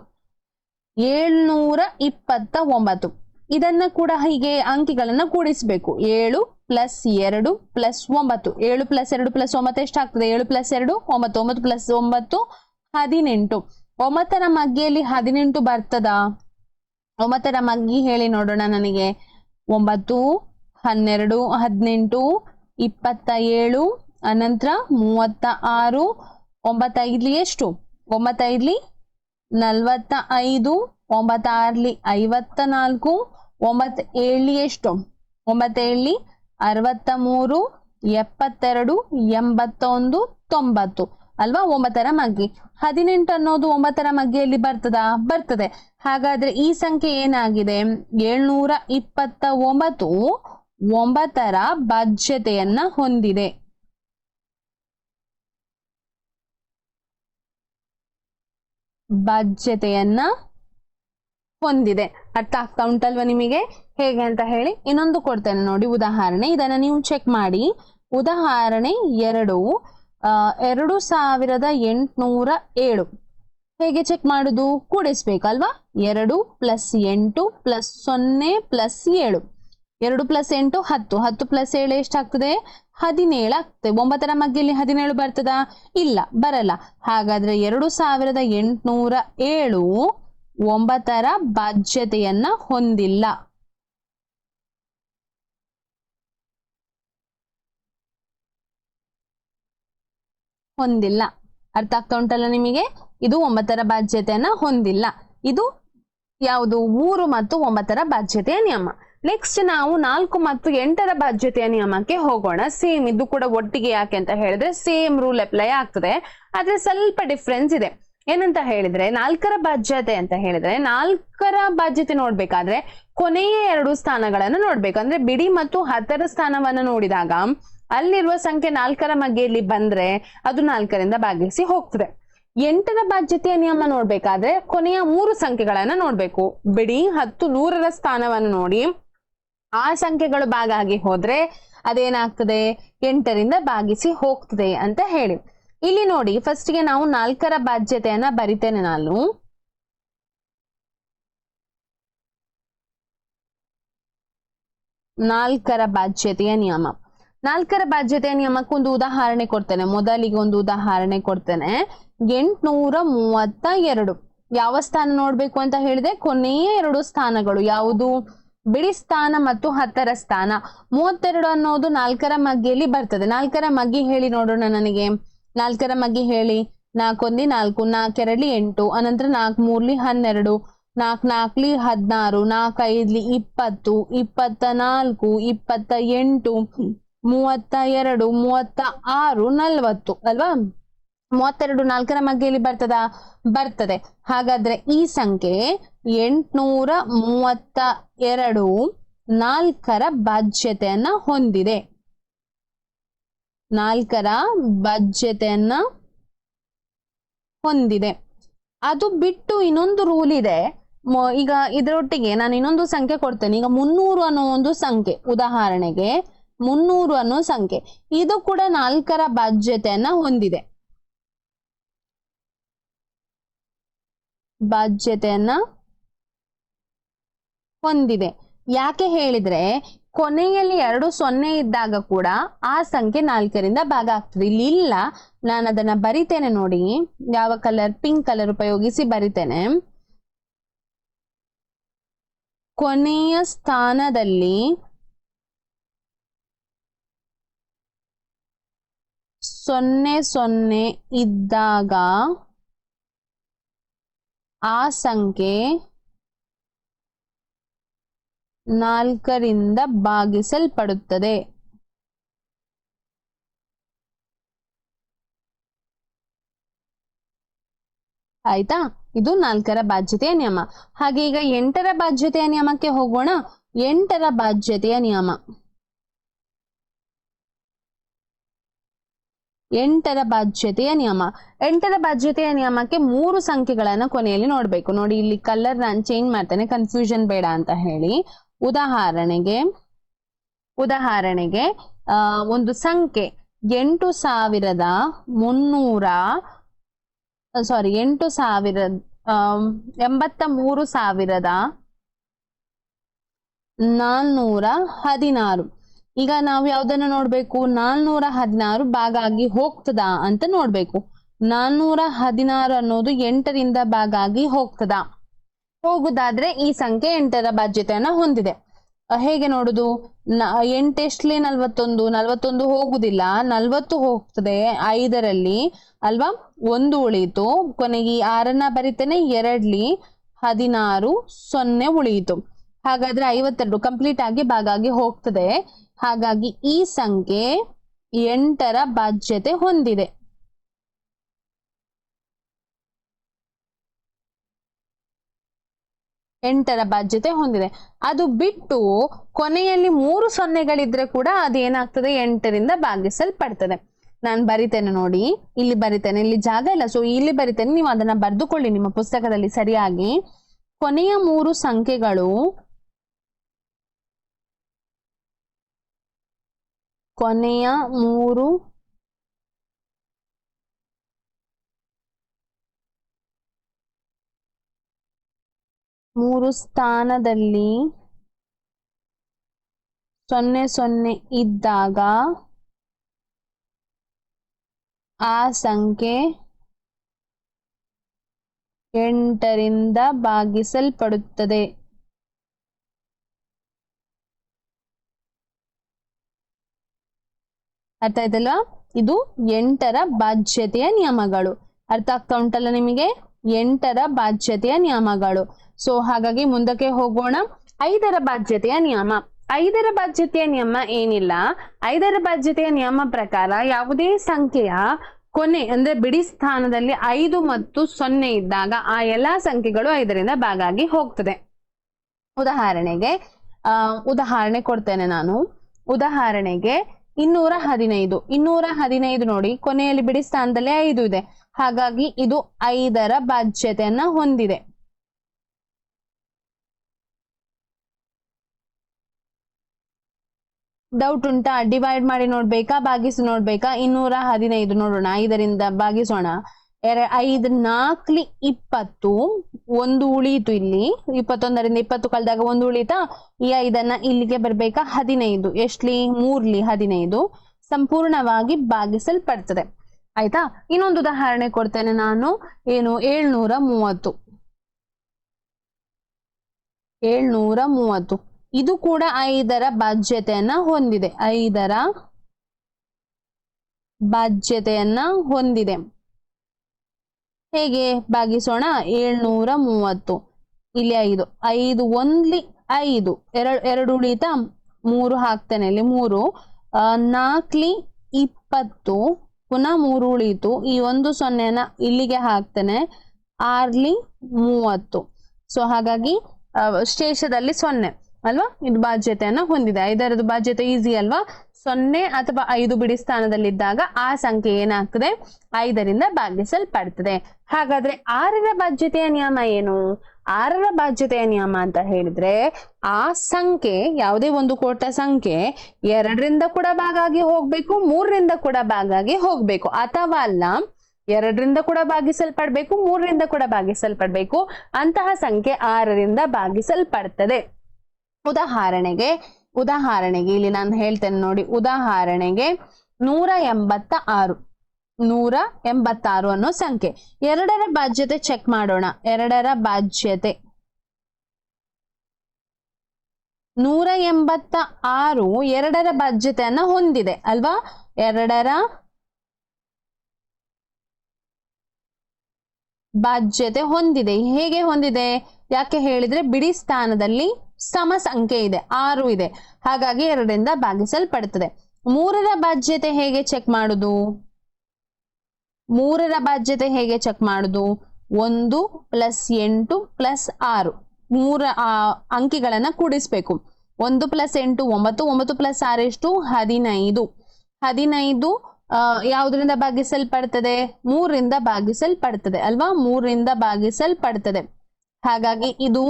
Speaker 1: 729. ಇದನ್ನ ಕೂಡ ಹೀಗೆ ಅಂಕಿಗಳನ್ನ ಕೂಡಿಸ್ಬೇಕು. 7 + 2 + 9. 7 + 2 + 9 ಎಷ್ಟಾಗ್ತದೆ? 7 + 2 9 9 + 9 18. 9ರ ಮಗ್ಗಿಯಲ್ಲಿ 18 ಬರ್ತದಾ? 9ರ ಮಗ್ಗಿ ಹೇಳಿ ನೋಡೋಣ ನನಗೆ. 9 12 18 27 ಅನಂತರ 36 9 5 ಎಷ್ಟು? 9 5 45 9 6 54 9 7 ಎಷ್ಟು? 9 7 63 72 81 90 ಅಲ್ವಾ? 9ರ ಮಗ್ಗಿ. 18 ಅನ್ನೋದು 9ರ ಮಗ್ಗಿಯಲ್ಲಿ ಬರ್ತದಾ? ಬರ್ತದೆ. ಹಾಗಾದ್ರೆ ಈ ಸಂಖ್ಯೆ ಏನಾಗಿದೆ? 729 9ರ ಬಾಧ್ಯತೆಯನ್ನ ಹೊಂದಿದೆ. ಬಾಧ್ಯತೆಯನ್ನ ಹೊಂದಿದೆ. ಅರ್ಥ ಆಗ್ತಾ ಉಂಟಲ್ವಾ ನಿಮಗೆ ಹೇಗೆ ಅಂತ ಹೇಳಿ? ಇನ್ನೊಂದು ಕೊಡ್ತೇನೆ ನೋಡಿ ಉದಾಹರಣೆ. ಇದನ್ನ ನೀವು ಚೆಕ್ ಮಾಡಿ. ಉದಾಹರಣೆ 2 2807. ಹೇಗೆ ಚೆಕ್ ಮಾಡುದು? ಕೂಡಿಸ್ಬೇಕಲ್ವಾ? 2 + 8 + 0 + 7. 2 + 8 10 10 + 7 ಎಷ್ಟಾಗ್ತದೆ? 17 ಆಗ್ತದೆ. 9ರ ಮಗ್ಗಿಯಲ್ಲಿ 17 ಬರ್ತದಾ? ಇಲ್ಲ, ಬರಲ್ಲ. ಹಾಗಾದ್ರೆ 2807 9ರ ಬಾಧ್ಯತೆಯನ್ನ ಹೊಂದಿಲ್ಲ. ಹೊಂದಿಲ್ಲ. ಅರ್ಥ ಆಗ್ತಾ ಉಂಟಲ್ಲ ನಿಮಗೆ? ಇದು 9ರ ಬಾಧ್ಯತೆಯನ್ನ ಹೊಂದಿಲ್ಲ. ಇದು ಯಾವುದು? 3 ಮತ್ತು 9ರ ಬಾಧ್ಯತೆಯ ನಿಯಮ. ನೆಕ್ಸ್ಟ್ ನಾವು 4 ಮತ್ತು 8ರ ಬಾಧ್ಯತೆಯ ನಿಯಮಕ್ಕೆ ಹೋಗೋಣ. ಸೇಮ್ ಇದು ಕೂಡ ಒಟ್ಟಿಗೆ. ಯಾಕೆ ಅಂತ ಹೇಳಿದ್ರೆ ಸೇಮ್ ರೂಲ್ ಅಪ್ಲೈ ಆಗ್ತದೆ, ಆದ್ರೆ ಸ್ವಲ್ಪ ಡಿಫ್ರೆನ್ಸ್ ಇದೆ. ಏನಂತ ಹೇಳಿದ್ರೆ 4ರ ಬಾಧ್ಯತೆ ಅಂತ ಹೇಳಿದ್ರೆ 4ರ ಬಾಧ್ಯತೆ ನೋಡ್ಬೇಕಾದ್ರೆ ಕೊನೆಯ 2 ಸ್ಥಾನಗಳನ್ನ ನೋಡ್ಬೇಕು. ಅಂದ್ರೆ ಬಿಡಿ ಮತ್ತು 10ರ ಸ್ಥಾನವನ್ನ ನೋಡಿದಾಗ ಅಲ್ಲಿರುವ ಸಂಖ್ಯೆ 4ರ ಮಗ್ಗೆಯಲ್ಲಿ ಬಂದ್ರೆ ಅದು 4ರಿಂದ ಭಾಗಿಸಿ ಹೋಗ್ತದೆ. 8ರ ಬಾಧ್ಯತೆಯ ನಿಯಮ ನೋಡ್ಬೇಕಾದ್ರೆ ಕೊನೆಯ 3 ಸಂಖ್ಯೆಗಳನ್ನ ನೋಡ್ಬೇಕು. ಬಿಡಿ 10 100ರ ಸ್ಥಾನವನ್ನು ನೋಡಿ ಆ ಸಂಖ್ಯೆಗಳು ಭಾಗಾಗಿ ಹೋದ್ರೆ ಅದೇನಾಗ್ತದೆ? 8ರಿಂದ ಭಾಗಿಸಿ ಹೋಗ್ತದೆ ಅಂತ ಹೇಳಿ. ಇಲ್ಲಿ ನೋಡಿ, ಫಸ್ಟ್ಗೆ ನಾವು 4ರ ಬಾಧ್ಯತೆಯನ್ನ ಬರಿತೇನೆ ನಾನು. ನಾಲ್ಕರ ಬಾಧ್ಯತೆಯ ನಿಯಮ. 4ರ ಬಾಧ್ಯತೆಯ ನಿಯಮಕ್ಕೊಂದು ಉದಾಹರಣೆ ಕೊಡ್ತೇನೆ. ಮೊದಲಿಗೆ ಒಂದು ಉದಾಹರಣೆ ಕೊಡ್ತೇನೆ. 832. ಯಾವ ಸ್ಥಾನ ನೋಡ್ಬೇಕು ಅಂತ ಹೇಳಿದೆ? ಕೊನೆಯ 2 ಸ್ಥಾನಗಳು. ಯಾವುದು? ಬಿಡಿ ಸ್ಥಾನ ಮತ್ತು 10ರ ಸ್ಥಾನ. 32 ಅನ್ನೋದು 4ರ ಮಗ್ಗಿಯಲ್ಲಿ ಬರ್ತದೆ. 4ರ ಮಗ್ಗಿ ಹೇಳಿ ನೋಡೋಣ ನನಗೆ. 4ರ ಮಗ್ಗಿ ಹೇಳಿ. 4 1 4, 4 2 8, ಅನಂತರ 4 3 12, 4 4 16, 4 5 20, 24 28, 32 36 40 ಅಲ್ವಾ? 32 4ರ ಮಗ್ಗಿಯಲ್ಲಿ ಬರ್ತದಾ? ಬರ್ತದೆ. ಹಾಗಾದ್ರೆ ಈ ಸಂಖ್ಯೆ 832 4ರ ಬಾಧ್ಯತೆಯನ್ನ ಹೊಂದಿದೆ. 4ರ ಬಾಧ್ಯತೆಯನ್ನ ಹೊಂದಿದೆ. ಅದು ಬಿಟ್ಟು ಇನ್ನೊಂದು ರೂಲ್ ಇದೆ. ಈಗ ಇದರೊಟ್ಟಿಗೆ ನಾನು ಇನ್ನೊಂದು ಸಂಖ್ಯೆ ಕೊಡ್ತೇನೆ. ಈಗ 300 ಅನ್ನೋ ಒಂದು ಸಂಖ್ಯೆ, ಉದಾಹರಣೆಗೆ 300 ಅನ್ನೋ ಸಂಖ್ಯೆ, ಇದು ಕೂಡ 4ರ ಬಾಧ್ಯತೆಯನ್ನ ಹೊಂದಿದೆ. ಬಾಧ್ಯತೆಯನ್ನ ಹೊಂದಿದೆ. ಯಾಕೆ ಹೇಳಿದ್ರೆ ಕೊನೆಯಲ್ಲಿ 2 0 ಇದ್ದಾಗ ಕೂಡ ಆ ಸಂಖ್ಯೆ 4ರಿಂದ ಭಾಗ ಆಗ್ತದೆ. ಇಲ್ಲಿ ಇಲ್ಲ, ನಾನು ಅದನ್ನ ಬರಿತೇನೆ ನೋಡಿ. ಯಾವ ಕಲರ್? ಪಿಂಕ್ ಕಲರ್ ಉಪಯೋಗಿಸಿ ಬರಿತೇನೆ. ಕೊನೆಯ ಸ್ಥಾನದಲ್ಲಿ 0 ಇದ್ದಾಗ ಆ ಸಂಖ್ಯೆ 4ರಿಂದ ಭಾಗಿಸಲ್ಪಡುತ್ತದೆ. ಆಯ್ತಾ? ಇದು 4ರ ಬಾಧ್ಯತೆಯ ನಿಯಮ. ಹಾಗೆ ಈಗ 8ರ ಬಾಧ್ಯತೆಯ ನಿಯಮಕ್ಕೆ ಹೋಗೋಣ. 8ರ ಬಾಧ್ಯತೆಯ ನಿಯಮ. 8ರ ಬಾಧ್ಯತೆಯ ನಿಯಮ. 8ರ ಬಾಧ್ಯತೆಯ ನಿಯಮಕ್ಕೆ 3 ಸಂಖ್ಯೆಗಳನ್ನ ಕೊನೆಯಲ್ಲಿ ನೋಡ್ಬೇಕು. ನೋಡಿ, ಇಲ್ಲಿ ಕಲರ್ ನಾನು ಚೇಂಜ್ ಮಾಡ್ತೇನೆ, ಕನ್ಫ್ಯೂಷನ್ ಬೇಡ ಅಂತ ಹೇಳಿ. ಉದಾಹರಣೆಗೆ ಒಂದು ಸಂಖ್ಯೆ 83,416. ಈಗ ನಾವು ಯಾವ್ದನ್ನ ನೋಡ್ಬೇಕು? 416 ಭಾಗ ಆಗಿ ಹೋಗ್ತದಾ ಅಂತ ನೋಡ್ಬೇಕು. 416 ಅನ್ನೋದು 8ರಿಂದ ಭಾಗ ಆಗಿ ಹೋಗ್ತದಾ? ಹೋಗುದಾದ್ರೆ ಈ ಸಂಖ್ಯೆ 8ರ ಬಾಧ್ಯತೆಯನ್ನ ಹೊಂದಿದೆ. ಹೇಗೆ ನೋಡುದು? 8 ಎಷ್ಟಲಿ 41? 41 ಹೋಗುದಿಲ್ಲ, 40 ಹೋಗ್ತದೆ 5ರಲ್ಲಿ ಅಲ್ವಾ? 1 ಉಳಿಯಿತು. ಕೊನೆಗೆ 6ನ್ನ ಬರಿತೇನೆ, 2ಲಿ 16, 0 ಉಳಿಯಿತು. ಹಾಗಾದ್ರೆ 52 ಕಂಪ್ಲೀಟ್ ಆಗಿ ಭಾಗ ಆಗಿ ಹೋಗ್ತದೆ. ಹಾಗಾಗಿ ಈ ಸಂಖ್ಯೆ 8ರ ಬಾಧ್ಯತೆ ಹೊಂದಿದೆ. ಎಂಟರ ಬಾಧ್ಯತೆ ಹೊಂದಿದೆ. ಅದು ಬಿಟ್ಟು ಕೊನೆಯಲ್ಲಿ 3 ಸೊನ್ನೆಗಳಿದ್ರೆ ಕೂಡ ಅದೇನಾಗ್ತದೆ? 8ರಿಂದ ಭಾಗಿಸಲ್ಪಡ್ತದೆ. ನಾನು ಬರಿತೇನೆ ನೋಡಿ, ಇಲ್ಲಿ ಬರಿತೇನೆ, ಇಲ್ಲಿ ಜಾಗ ಇಲ್ಲ, ಸೊ ಇಲ್ಲಿ ಬರಿತೇನೆ, ನೀವು ಅದನ್ನ ಬರೆದುಕೊಳ್ಳಿ ನಿಮ್ಮ ಪುಸ್ತಕದಲ್ಲಿ ಸರಿಯಾಗಿ. ಕೊನೆಯ 3 ಸಂಖ್ಯೆಗಳು ಕೊನೆಯ 3 ಸ್ಥಾನದಲ್ಲಿ 0 ಇದ್ದಾಗ ಆ ಸಂಖ್ಯೆ 8ರಿಂದ ಭಾಗಿಸಲ್ಪಡುತ್ತದೆ. ಅರ್ಥ ಆಯ್ತಲ್ವಾ? ಇದು 8ರ ಬಾಧ್ಯತೆಯ ನಿಯಮಗಳು. ಅರ್ಥ ಆಗ್ತಾ ಉಂಟಲ್ಲ ನಿಮಗೆ? 8ರ ಬಾಧ್ಯತೆಯ ನಿಯಮಗಳು. ಸೊ ಹಾಗಾಗಿ ಮುಂದಕ್ಕೆ ಹೋಗೋಣ. 5ರ ಬಾಧ್ಯತೆಯ ನಿಯಮ. 5ರ ಬಾಧ್ಯತೆಯ ನಿಯಮ ಏನಿಲ್ಲ. 5ರ ಬಾಧ್ಯತೆಯ ನಿಯಮ ಪ್ರಕಾರ ಯಾವುದೇ ಸಂಖ್ಯೆಯ ಕೊನೆ ಅಂದ್ರೆ ಬಿಡಿ ಸ್ಥಾನದಲ್ಲಿ 5 ಮತ್ತು 0 ಇದ್ದಾಗ ಆ ಎಲ್ಲಾ ಸಂಖ್ಯೆಗಳು 5ರಿಂದ ಭಾಗ ಆಗಿ ಹೋಗ್ತದೆ. ಉದಾಹರಣೆ ಕೊಡ್ತೇನೆ ನಾನು. ಉದಾಹರಣೆಗೆ 215 ನೋಡಿ, ಕೊನೆಯಲ್ಲಿ ಬಿಡಿ ಸ್ಥಾನದಲ್ಲಿ 5 ಇದೆ. ಹಾಗಾಗಿ ಇದು 5ರ ಬಾಧ್ಯತೆಯನ್ನ ಹೊಂದಿದೆ. ಡೌಟ್ ಉಂಟಾ? ಡಿವೈಡ್ ಮಾಡಿ ನೋಡ್ಬೇಕಾ, ಭಾಗಿಸಿ ನೋಡ್ಬೇಕಾ? 215 ನೋಡೋಣ. 5ರಿಂದ ಭಾಗಿಸೋಣ. 5 4 20, 1 ಉಳಿಯಿತು. ಇಲ್ಲಿ 21ರಿಂದ 20 ಕಳೆದಾಗ 1 ಉಳಿತಾ? ಈ 5ಅನ್ನ ಇಲ್ಲಿಗೆ ಬರ್ಬೇಕಾ? 15 ಎಷ್ಟ್ಲಿ? 3ಲಿ 15 ಸಂಪೂರ್ಣವಾಗಿ ಭಾಗಿಸಲ್ಪಡ್ತದೆ. ಆಯ್ತಾ? ಇನ್ನೊಂದು ಉದಾಹರಣೆ ಕೊಡ್ತೇನೆ ನಾನು. ಏನು? 730. ಇದು ಕೂಡ 5ರ ಬಾಧ್ಯತೆಯನ್ನ ಹೊಂದಿದೆ. 5ರ ಬಾಧ್ಯತೆಯನ್ನ ಹೊಂದಿದೆ. ಹೇಗೆ ಭಾಗಿಸೋಣ? 730 ಇಲ್ಲಿ 5 5 ಒಂದ್ಲಿ 5 ಎರಡು ಉಳಿತಾ 3 ಹಾಕ್ತೇನೆ ಇಲ್ಲಿ 3 4 20 ಪುನಃ 3 ಉಳಿತು. ಈ 1 0ನ ಇಲ್ಲಿಗೆ ಹಾಕ್ತೇನೆ 6 30. ಸೊ ಹಾಗಾಗಿ ಶೇಷದಲ್ಲಿ 0 ಅಲ್ವಾ? ಇದು ಬಾಧ್ಯತೆಯನ್ನ ಹೊಂದಿದೆ. 5ರದ್ದು ಬಾಧ್ಯತೆ ಈಸಿ ಅಲ್ವಾ? 0 ಅಥವಾ 5 ಬಿಡಿ ಸ್ಥಾನದಲ್ಲಿದ್ದಾಗ ಆ ಸಂಖ್ಯೆ ಏನಾಗ್ತದೆ? 5ರಿಂದ ಭಾಗಿಸಲ್ಪಡ್ತದೆ. ಹಾಗಾದ್ರೆ 6ರ ಬಾಧ್ಯತೆಯ ನಿಯಮ ಏನು? 6ರ ಬಾಧ್ಯತೆಯ ನಿಯಮ ಅಂತ ಹೇಳಿದ್ರೆ ಆ ಸಂಖ್ಯೆ, ಯಾವುದೇ ಒಂದು ಕೊಟ್ಟ ಸಂಖ್ಯೆ 2ರಿಂದ ಕೂಡ ಭಾಗಾಗಿ ಹೋಗ್ಬೇಕು, 3ರಿಂದ ಕೂಡ ಭಾಗಾಗಿ ಹೋಗ್ಬೇಕು, ಅಥವಾ ಅಲ್ಲ 2ರಿಂದ ಕೂಡ ಭಾಗಿಸಲ್ಪಡ್ಬೇಕು, 3ರಿಂದ ಕೂಡ ಭಾಗಿಸಲ್ಪಡ್ಬೇಕು. ಅಂತಹ ಸಂಖ್ಯೆ 6ರಿಂದ ಭಾಗಿಸಲ್ಪಡ್ತದೆ. ಉದಾಹರಣೆಗೆ ಇಲ್ಲಿ ನಾನು ಹೇಳ್ತೇನೆ ನೋಡಿ. ಉದಾಹರಣೆಗೆ 186 ಅನ್ನೋ ಸಂಖ್ಯೆ. 2ರ ಬಾಧ್ಯತೆ ಚೆಕ್ ಮಾಡೋಣ. 2ರ ಬಾಧ್ಯತೆ 186 2ರ ಬಾಧ್ಯತೆಯನ್ನ ಹೊಂದಿದೆ ಅಲ್ವಾ? 2ರ ಬಾಧ್ಯತೆ ಹೊಂದಿದೆ. ಹೇಗೆ ಹೊಂದಿದೆ? ಯಾಕೆ ಹೇಳಿದ್ರೆ ಬಿಡಿ ಸ್ಥಾನದಲ್ಲಿ ಸಮ ಸಂಖ್ಯೆ ಇದೆ, 6 ಇದೆ, ಹಾಗಾಗಿ 2ರಿಂದ ಭಾಗಿಸಲ್ಪಡುತ್ತದೆ. 3ರ ಬಾಧ್ಯತೆ ಹೇಗೆ ಚೆಕ್ ಮಾಡುದು? 3ರ ಬಾಧ್ಯತೆ ಹೇಗೆ ಚೆಕ್ ಮಾಡುದು? 1 + 8 + 6 3 ಅಂಕಿಗಳನ್ನ ಕೂಡಿಸ್ಬೇಕು. 1 + 8 9, 9 + 6 ಎಷ್ಟು? 15. 15 ಯಾವುದರಿಂದ ಭಾಗಿಸಲ್ಪಡ್ತದೆ? 3ರಿಂದ ಭಾಗಿಸಲ್ಪಡ್ತದೆ ಅಲ್ವಾ? 3ರಿಂದ ಭಾಗಿಸಲ್ಪಡ್ತದೆ. ಹಾಗಾಗಿ ಇದು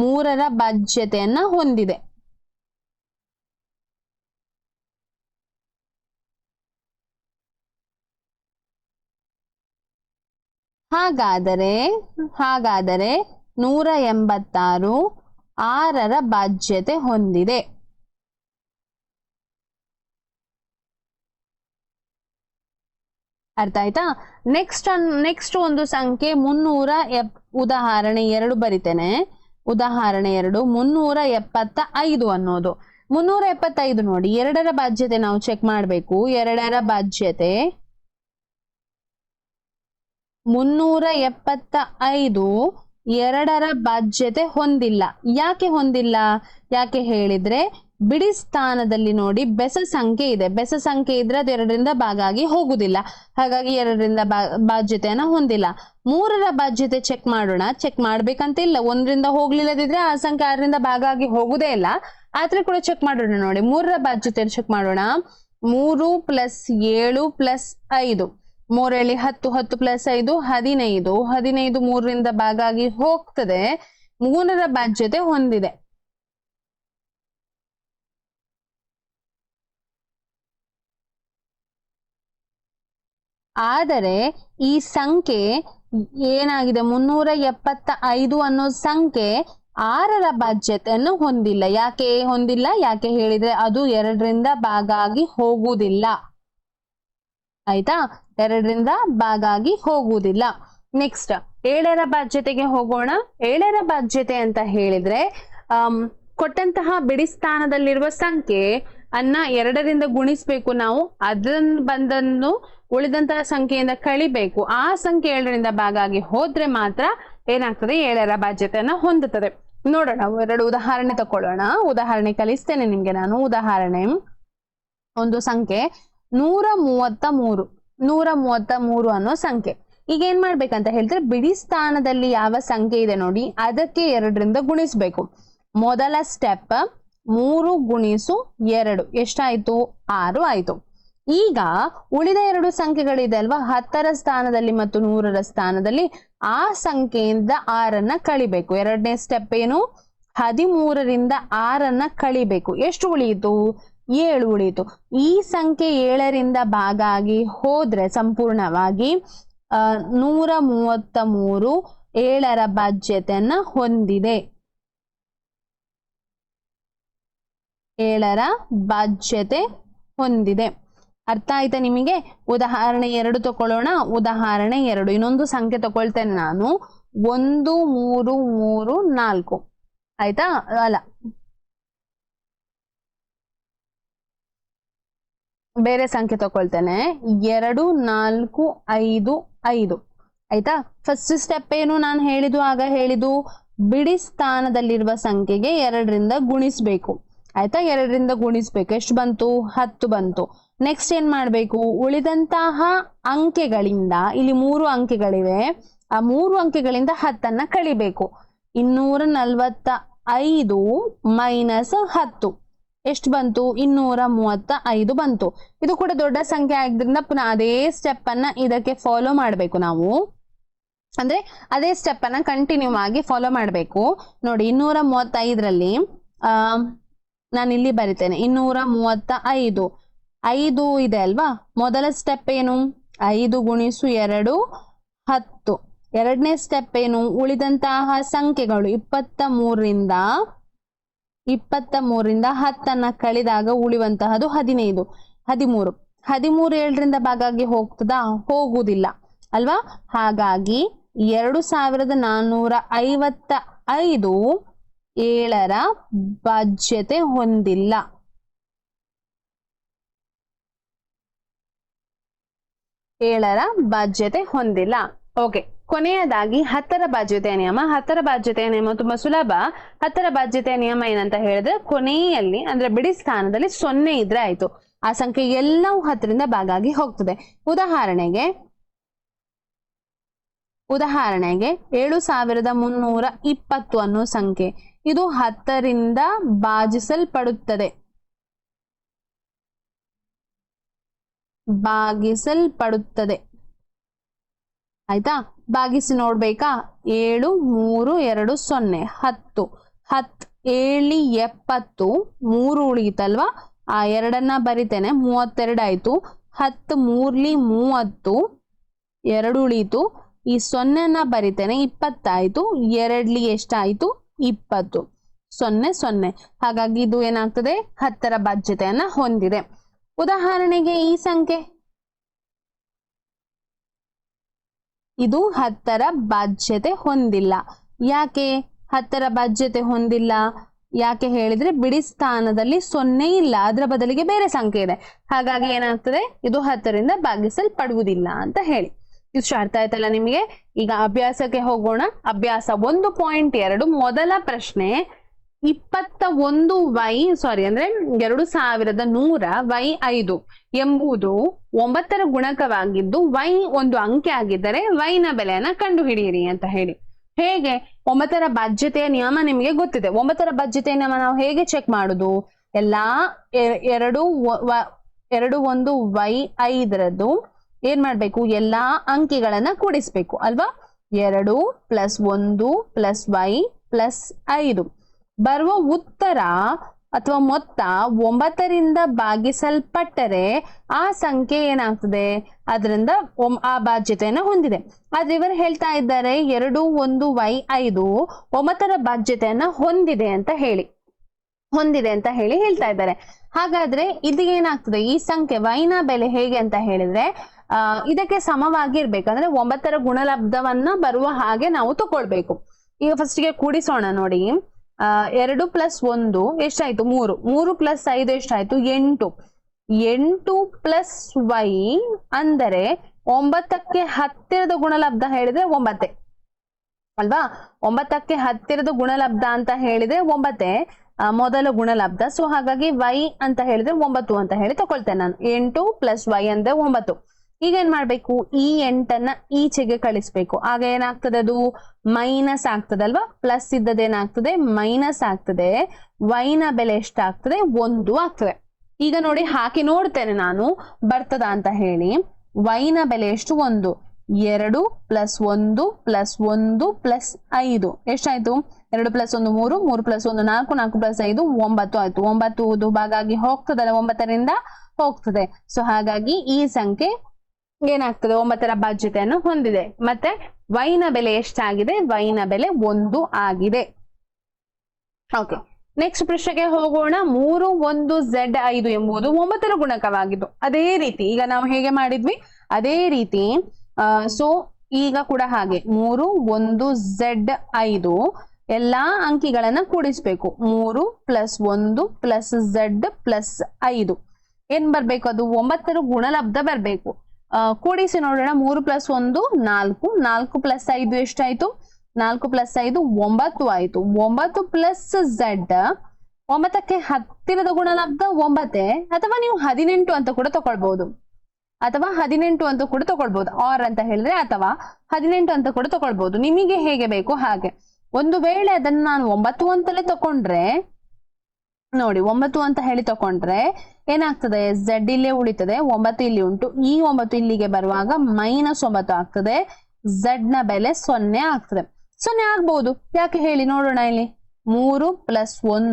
Speaker 1: 3ರ ಬಾಧ್ಯತೆಯನ್ನ ಹೊಂದಿದೆ. ಹಾಗಾದರೆ 186 6ರ ಬಾಧ್ಯತೆ ಹೊಂದಿದೆ. ಅರ್ಥ ಆಯ್ತಾ? ನೆಕ್ಸ್ಟ್ ಒಂದು ಸಂಖ್ಯೆ 300. ಉದಾಹರಣೆ 2 ಬರಿತೇನೆ. ಉದಾಹರಣೆ 2 375 ಅನ್ನೋದು. 375 ನೋಡಿ, 2ರ ಬಾಧ್ಯತೆ ನಾವು ಚೆಕ್ ಮಾಡಬೇಕು. 2ರ ಬಾಧ್ಯತೆ 375 2ರ ಬಾಧ್ಯತೆ ಹೊಂದಿಲ್ಲ. ಯಾಕೆ ಹೊಂದಿಲ್ಲ? ಯಾಕೆ ಹೇಳಿದ್ರೆ ಬಿಡಿ ಸ್ಥಾನದಲ್ಲಿ ನೋಡಿ ಬೆಸ ಸಂಖ್ಯೆ ಇದೆ. ಬೆಸ ಸಂಖ್ಯೆ ಇದ್ರೆ ಅದು 2ರಿಂದ ಭಾಗಾಗಿ ಹೋಗುದಿಲ್ಲ, ಹಾಗಾಗಿ 2ರಿಂದ ಬಾಧ್ಯತೆಯನ್ನ ಹೊಂದಿಲ್ಲ. 3ರ ಬಾಧ್ಯತೆ ಚೆಕ್ ಮಾಡೋಣ. ಚೆಕ್ ಮಾಡ್ಬೇಕಂತ ಇಲ್ಲ, 1ರಿಂದ ಹೋಗ್ಲಿಲ್ಲದಿದ್ರೆ ಆ ಸಂಖ್ಯೆ 6ರಿಂದ ಭಾಗಾಗಿ ಹೋಗುದೇ ಇಲ್ಲ. ಆದ್ರೆ ಕೂಡ ಚೆಕ್ ಮಾಡೋಣ ನೋಡಿ. 3ರ ಬಾಧ್ಯತೆ ಚೆಕ್ ಮಾಡೋಣ. 3 + 7 + 5 3 10 10 + 5 15. 15 3ರಿಂದ ಭಾಗಾಗಿ ಹೋಗ್ತದೆ. 3ರ ಬಾಧ್ಯತೆ ಹೊಂದಿದೆ. ಆದರೆ ಈ ಸಂಖ್ಯೆ ಏನಾಗಿದೆ? 375 ಅನ್ನೋ ಸಂಖ್ಯೆ 6ರ ಬಾಧ್ಯತೆಯನ್ನು ಹೊಂದಿಲ್ಲ. ಯಾಕೆ ಹೊಂದಿಲ್ಲ? ಯಾಕೆ ಹೇಳಿದ್ರೆ ಅದು 2ರಿಂದ ಭಾಗಾಗಿ ಹೋಗುವುದಿಲ್ಲ. ಆಯ್ತಾ? 2ರಿಂದ ಭಾಗಾಗಿ ಹೋಗುವುದಿಲ್ಲ. ನೆಕ್ಸ್ಟ್ 7ರ ಬಾಧ್ಯತೆಗೆ ಹೋಗೋಣ. 7ರ ಬಾಧ್ಯತೆ ಅಂತ ಹೇಳಿದ್ರೆ ಕೊಟ್ಟಂತಹ ಬಿಡಿ ಸ್ಥಾನದಲ್ಲಿರುವ ಸಂಖ್ಯೆ ಅನ್ನ 2ರಿಂದ ಗುಣಿಸ್ಬೇಕು ನಾವು. ಬಂದನ್ನು ಉಳಿದಂತಹ ಸಂಖ್ಯೆಯಿಂದ ಕಳಿಬೇಕು. ಆ ಸಂಖ್ಯೆ 7ರಿಂದ ಭಾಗಾಗಿ ಹೋದ್ರೆ ಮಾತ್ರ ಏನಾಗ್ತದೆ? 7ರ ಬಾಧ್ಯತೆಯನ್ನ ಹೊಂದುತ್ತದೆ. ನೋಡೋಣ, 2 ಉದಾಹರಣೆ ತಕೊಳ್ಳೋಣ. ಉದಾಹರಣೆ ಕಲಿಸ್ತೇನೆ ನಿಮ್ಗೆ ನಾನು. ಉದಾಹರಣೆ ಒಂದು ಸಂಖ್ಯೆ 133 ಅನ್ನೋ ಸಂಖ್ಯೆ. ಈಗ ಏನ್ ಮಾಡ್ಬೇಕಂತ ಹೇಳಿದ್ರೆ ಬಿಡಿ ಸ್ಥಾನದಲ್ಲಿ ಯಾವ ಸಂಖ್ಯೆ ಇದೆ ನೋಡಿ ಅದಕ್ಕೆ 2ರಿಂದ ಗುಣಿಸ್ಬೇಕು. ಮೊದಲ ಸ್ಟೆಪ್ 3 × 2 ಎಷ್ಟಾಯ್ತು? 6 ಆಯ್ತು. ಈಗ ಉಳಿದ 2 ಸಂಖ್ಯೆಗಳಿದೆ ಅಲ್ವಾ, 10ರ ಸ್ಥಾನದಲ್ಲಿ ಮತ್ತು 100ರ ಸ್ಥಾನದಲ್ಲಿ. ಆ ಸಂಖ್ಯೆಯಿಂದ 6ಅನ್ನ ಕಳಿಬೇಕು. 2ನೇ ಸ್ಟೆಪ್ ಏನು? 13ರಿಂದ 6ಅನ್ನ ಕಳಿಬೇಕು. ಎಷ್ಟು ಉಳಿಯಿತು? 7 ಉಳಿಯಿತು. ಈ ಸಂಖ್ಯೆ 7ರಿಂದ ಭಾಗಾಗಿ ಹೋದ್ರೆ ಸಂಪೂರ್ಣವಾಗಿ 133 7ರ ಬಾಧ್ಯತೆಯನ್ನ ಹೊಂದಿದೆ. 7ರ ಬಾಧ್ಯತೆ ಹೊಂದಿದೆ. ಅರ್ಥ ಆಯ್ತಾ ನಿಮಗೆ? ಉದಾಹರಣೆ 2 ತಕೊಳ್ಳೋಣ. ಉದಾಹರಣೆ 2 ಇನ್ನೊಂದು ಸಂಖ್ಯೆ ತಗೊಳ್ತೇನೆ ನಾನು. 1334 ಆಯ್ತಾ? ಅಲ್ಲ, ಬೇರೆ ಸಂಖ್ಯೆ ತಗೊಳ್ತೇನೆ. 2 4 5 5 ಆಯ್ತಾ. ಫಸ್ಟ್ ಸ್ಟೆಪ್ ಏನು ನಾನು ಹೇಳಿದ್ದು ಬಿಡಿ ಸ್ಥಾನದಲ್ಲಿರುವ ಸಂಖ್ಯೆಗೆ 2ರಿಂದ ಗುಣಿಸ್ಬೇಕು. ಆಯ್ತಾ, 2ರಿಂದ ಗುಣಿಸ್ಬೇಕು. ಎಷ್ಟು ಬಂತು? 10 ಬಂತು. ನೆಕ್ಸ್ಟ್ ಏನ್ ಮಾಡ್ಬೇಕು? ಉಳಿದಂತಹ ಅಂಕೆಗಳಿಂದ, ಇಲ್ಲಿ 3 ಅಂಕೆಗಳಿವೆ, ಆ 3 ಅಂಕೆಗಳಿಂದ 10 ಕಳಿಬೇಕು. 245 ಮೈನಸ್ 10 ಎಷ್ಟು ಬಂತು? 235 ಬಂತು. ಇದು ಕೂಡ ದೊಡ್ಡ ಸಂಖ್ಯೆ ಆಗಿದ್ರಿಂದ ಪುನಃ ಅದೇ ಸ್ಟೆಪ್ ಅನ್ನ ಇದಕ್ಕೆ ಫಾಲೋ ಮಾಡಬೇಕು ನಾವು. ಅಂದ್ರೆ ಅದೇ ಸ್ಟೆಪ್ ಅನ್ನ ಕಂಟಿನ್ಯೂ ಆಗಿ ಫಾಲೋ ಮಾಡಬೇಕು. ನೋಡಿ, 235ರಲ್ಲಿ ನಾನು ಇಲ್ಲಿ ಬರಿತೇನೆ 235. 5 ಇದೆ ಅಲ್ವಾ? ಮೊದಲ ಸ್ಟೆಪ್ ಏನು? 5 ಗುಣಿಸು 2 10. ಎರಡನೇ ಸ್ಟೆಪ್ ಏನು? ಉಳಿದಂತಹ ಸಂಖ್ಯೆಗಳು 23ರಿಂದ 10 ಕಳೆದಾಗ ಉಳಿಯುವಂತಹದ್ದು 15 13. 13 7ರಿಂದ ಭಾಗಾಗಿ ಹೋಗ್ತದಾ? ಹೋಗುವುದಿಲ್ಲ ಅಲ್ವಾ? ಹಾಗಾಗಿ 2455 7ರ ಬಾಧ್ಯತೆ ಹೊಂದಿಲ್ಲ. ಓಕೆ, ಕೊನೆಯದಾಗಿ 10ರ ಬಾಧ್ಯತೆಯ ನಿಯಮ. 10ರ ಬಾಧ್ಯತೆಯ ನಿಯಮ ತುಂಬಾ ಸುಲಭ. 10ರ ಬಾಧ್ಯತೆಯ ನಿಯಮ ಏನಂತ ಹೇಳಿದ್ರೆ, ಕೊನೆಯಲ್ಲಿ ಅಂದ್ರೆ ಬಿಡಿ ಸ್ಥಾನದಲ್ಲಿ 0 ಇದ್ರೆ ಆಯ್ತು, ಆ ಸಂಖ್ಯೆ ಎಲ್ಲವೂ 10ರಿಂದ ಭಾಗಾಗಿ ಹೋಗ್ತದೆ. ಉದಾಹರಣೆಗೆ 7320 ಅನ್ನೋ ಸಂಖ್ಯೆ, ಇದು 10ರಿಂದ ಭಾಗಿಸಲ್ಪಡುತ್ತದೆ. ಆಯ್ತಾ? ಭಾಗಿಸಿ ನೋಡ್ಬೇಕಾ? 7 3 2 0 10. 10 7 70, 3 ಉಳಿಯಿತಲ್ವಾ? ಆ 2ನ್ನ ಬರಿತೇನೆ, 32 ಆಯ್ತು. 10 3 30, 2 ಉಳಿಯಿತು. ಈ 0ನ್ನ ಬರಿತೇನೆ, 20 ಆಯ್ತು. 2 ಎಷ್ಟಾಯ್ತು? 20. 0 0. ಹಾಗಾಗಿ ಇದು ಏನಾಗ್ತದೆ? 10ರ ಬಾಧ್ಯತೆಯನ್ನ ಹೊಂದಿದೆ. ಉದಾಹರಣೆಗೆ ಈ ಸಂಖ್ಯೆ, ಇದು 10ರ ಬಾಧ್ಯತೆ ಹೊಂದಿಲ್ಲ. ಯಾಕೆ 10ರ ಬಾಧ್ಯತೆ ಹೊಂದಿಲ್ಲ? ಯಾಕೆ ಹೇಳಿದ್ರೆ ಬಿಡಿ ಸ್ಥಾನದಲ್ಲಿ 0 ಇಲ್ಲ, ಅದರ ಬದಲಿಗೆ ಬೇರೆ ಸಂಖ್ಯೆ ಇದೆ. ಹಾಗಾಗಿ ಏನಾಗ್ತದೆ? ಇದು 10ರಿಂದ ಭಾಗಿಸಲ್ಪಡುವುದಿಲ್ಲ ಅಂತ ಹೇಳಿ. ಇಷ್ಟು ಅರ್ಥ ಆಯ್ತಲ್ಲ ನಿಮಗೆ? ಈಗ ಅಭ್ಯಾಸಕ್ಕೆ ಹೋಗೋಣ. ಅಭ್ಯಾಸ 1.2 ಮೊದಲ ಪ್ರಶ್ನೆ, 2100y5 ಎಂಬುದು 9ರ ಗುಣಕವಾಗಿದ್ದು y ಒಂದು ಅಂಕೆ ಆಗಿದ್ದರೆ y ನ ಬೆಲೆಯನ್ನ ಕಂಡುಹಿಡಿಯಿರಿ ಅಂತ ಹೇಳಿ. ಹೇಗೆ? 9ರ ಬಾಧ್ಯತೆಯ ನಿಯಮ ನಿಮಗೆ ಗೊತ್ತಿದೆ. 9ರ ಬಾಧ್ಯತೆಯ ನಿಯಮ ನಾವು ಹೇಗೆ ಚೆಕ್ ಮಾಡುದು? ಎಲ್ಲಾ 21y5ರದ್ದು ಏನ್ ಮಾಡ್ಬೇಕು? ಎಲ್ಲಾ ಅಂಕಿಗಳನ್ನ ಕೂಡಿಸ್ಬೇಕು ಅಲ್ವಾ? 2 + 1 + y + 5 ಬರುವ ಉತ್ತರ ಅಥವಾ ಮೊತ್ತ 9ರಿಂದ ಭಾಗಿಸಲ್ಪಟ್ಟರೆ ಆ ಸಂಖ್ಯೆ ಏನಾಗ್ತದೆ? ಅದರಿಂದ ಆ ಬಾಧ್ಯತೆಯನ್ನ ಹೊಂದಿದೆ. ಆದ್ರೆ ಇವರು ಹೇಳ್ತಾ ಇದ್ದಾರೆ 21y5 9ರ ಬಾಧ್ಯತೆಯನ್ನ ಹೊಂದಿದೆ ಅಂತ ಹೇಳಿ ಹೇಳ್ತಾ ಇದ್ದಾರೆ. ಹಾಗಾದ್ರೆ ಇದು ಏನಾಗ್ತದೆ? ಈ ಸಂಖ್ಯೆ y ನ ಬೆಲೆ ಹೇಗೆ ಅಂತ ಹೇಳಿದ್ರೆ, ಇದಕ್ಕೆ ಸಮವಾಗಿರ್ಬೇಕಂದ್ರೆ 9ರ ಗುಣಲಬ್ಧವನ್ನ ಬರುವ ಹಾಗೆ ನಾವು ತಗೊಳ್ಬೇಕು. ಈಗ ಫಸ್ಟ್ಗೆ ಕೂಡಿಸೋಣ. ನೋಡಿ, 2 + 1 ಎಷ್ಟಾಯ್ತು? 3. 3 + 5 ಎಷ್ಟಾಯ್ತು? 8. 8 + y ಅಂದರೆ 9ಕ್ಕೆ ಹತ್ತಿರದ ಗುಣಲಬ್ಧ ಹೇಳಿದ್ರೆ 9 ಅಲ್ವಾ? 9ಕ್ಕೆ ಹತ್ತಿರದ ಗುಣಲಬ್ಧ ಅಂತ ಹೇಳಿದ್ರೆ 9 ಮೊದಲ ಗುಣಲಬ್ಧ. ಸೊ ಹಾಗಾಗಿ y ಅಂತ ಹೇಳಿದ್ರೆ 9 ಅಂತ ಹೇಳಿ ತಗೊಳ್ತೇನೆ ನಾನು. 8 + y ಅಂದ್ರೆ 9. ಈಗ ಏನ್ ಮಾಡ್ಬೇಕು? ಈ 8ನ್ನ ಈಚೆಗೆ ಕಳಿಸ್ಬೇಕು. ಆಗ ಏನಾಗ್ತದೆ? ಅದು ಮೈನಸ್ ಆಗ್ತದಲ್ವಾ? ಪ್ಲಸ್ ಇದ್ದದೇನಾಗ್ತದೆ? ಮೈನಸ್ ಆಗ್ತದೆ. y ನ ಬೆಲೆ ಎಷ್ಟಾಗ್ತದೆ? 1 ಆಗ್ತದೆ. ಈಗ ನೋಡಿ, ಹಾಕಿ ನೋಡ್ತೇನೆ ನಾನು ಬರ್ತದ ಅಂತ ಹೇಳಿ. y ನ ಬೆಲೆ ಎಷ್ಟು? 1. 2 + 1 + 1 + 5 ಎಷ್ಟಾಯ್ತು? 2 + 1 3, 3 + 1 4, 4 + 5 9 ಆಯ್ತು. 9 ಭಾಗಾಗಿ ಹೋಗ್ತದಲ್ಲ, 9ರಿಂದ ಹೋಗ್ತದೆ. ಸೊ ಹಾಗಾಗಿ ಈ ಸಂಖ್ಯೆ ಏನಾಗ್ತದೆ? 9ರ ಬಾಧ್ಯತೆಯನ್ನು ಹೊಂದಿದೆ. ಮತ್ತೆ y ನ ಬೆಲೆ ಎಷ್ಟಾಗಿದೆ? y ನ ಬೆಲೆ 1 ಆಗಿದೆ. ಓಕೆ, ನೆಕ್ಸ್ಟ್ ಪ್ರಶ್ನೆಗೆ ಹೋಗೋಣ. 3 1 z5 ಎಂಬುದು 9ರ ಗುಣಕವಾಗಿದ್ದು, ಅದೇ ರೀತಿ ಈಗ ನಾವು ಹೇಗೆ ಮಾಡಿದ್ವಿ ಅದೇ ರೀತಿ. ಸೊ ಈಗ ಕೂಡ ಹಾಗೆ 3 1 z5 ಎಲ್ಲಾ ಅಂಕಿಗಳನ್ನ ಕೂಡಿಸ್ಬೇಕು. 3 + 1 + z + 5 ಏನ್ ಬರ್ಬೇಕು, ಅದು 9ರ ಗುಣಲಬ್ಧ ಬರ್ಬೇಕು. ಕೂಡಿಸಿ ನೋಡೋಣ. 3 + 1 4, 4 + 5 ಎಷ್ಟಾಯ್ತು? 4 + 5 9 ಆಯ್ತು. 9 + z, 9ಕ್ಕೆ ಹತ್ತಿರದ ಗುಣಲಬ್ಧ 9, ಅಥವಾ ನೀವು 18 ಅಂತ ಕೂಡ ತಗೊಳ್ಬಹುದು, ಅಥವಾ 18 ಅಂತ ಕೂಡ ತಗೊಳ್ಬಹುದು. ಆರ್ ಅಂತ ಹೇಳಿದ್ರೆ ಅಥವಾ 18 ಅಂತ ಕೂಡ ತಗೊಳ್ಬಹುದು, ನಿಮಗೆ ಹೇಗೆ ಬೇಕು ಹಾಗೆ. ಒಂದು ವೇಳೆ ಅದನ್ನ ನಾನು 9 ಅಂತಲೇ ತಕೊಂಡ್ರೆ ನೋಡಿ, 9 ಅಂತ ಹೇಳಿ ತಕೊಂಡ್ರೆ ಏನಾಗ್ತದೆ, z ಇಲ್ಲೇ ಉಳಿತದೆ, 9 ಇಲ್ಲಿ ಉಂಟು, ಈ 9 ಇಲ್ಲಿಗೆ ಬರುವಾಗ -9 ಆಗ್ತದೆ, z ನ ಬೆಲೆ 0 ಆಗ್ತದೆ. 0 ಆಗ್ಬಹುದು, ಯಾಕೆ ಹೇಳಿ ನೋಡೋಣ. ಇಲ್ಲಿ 3 + 1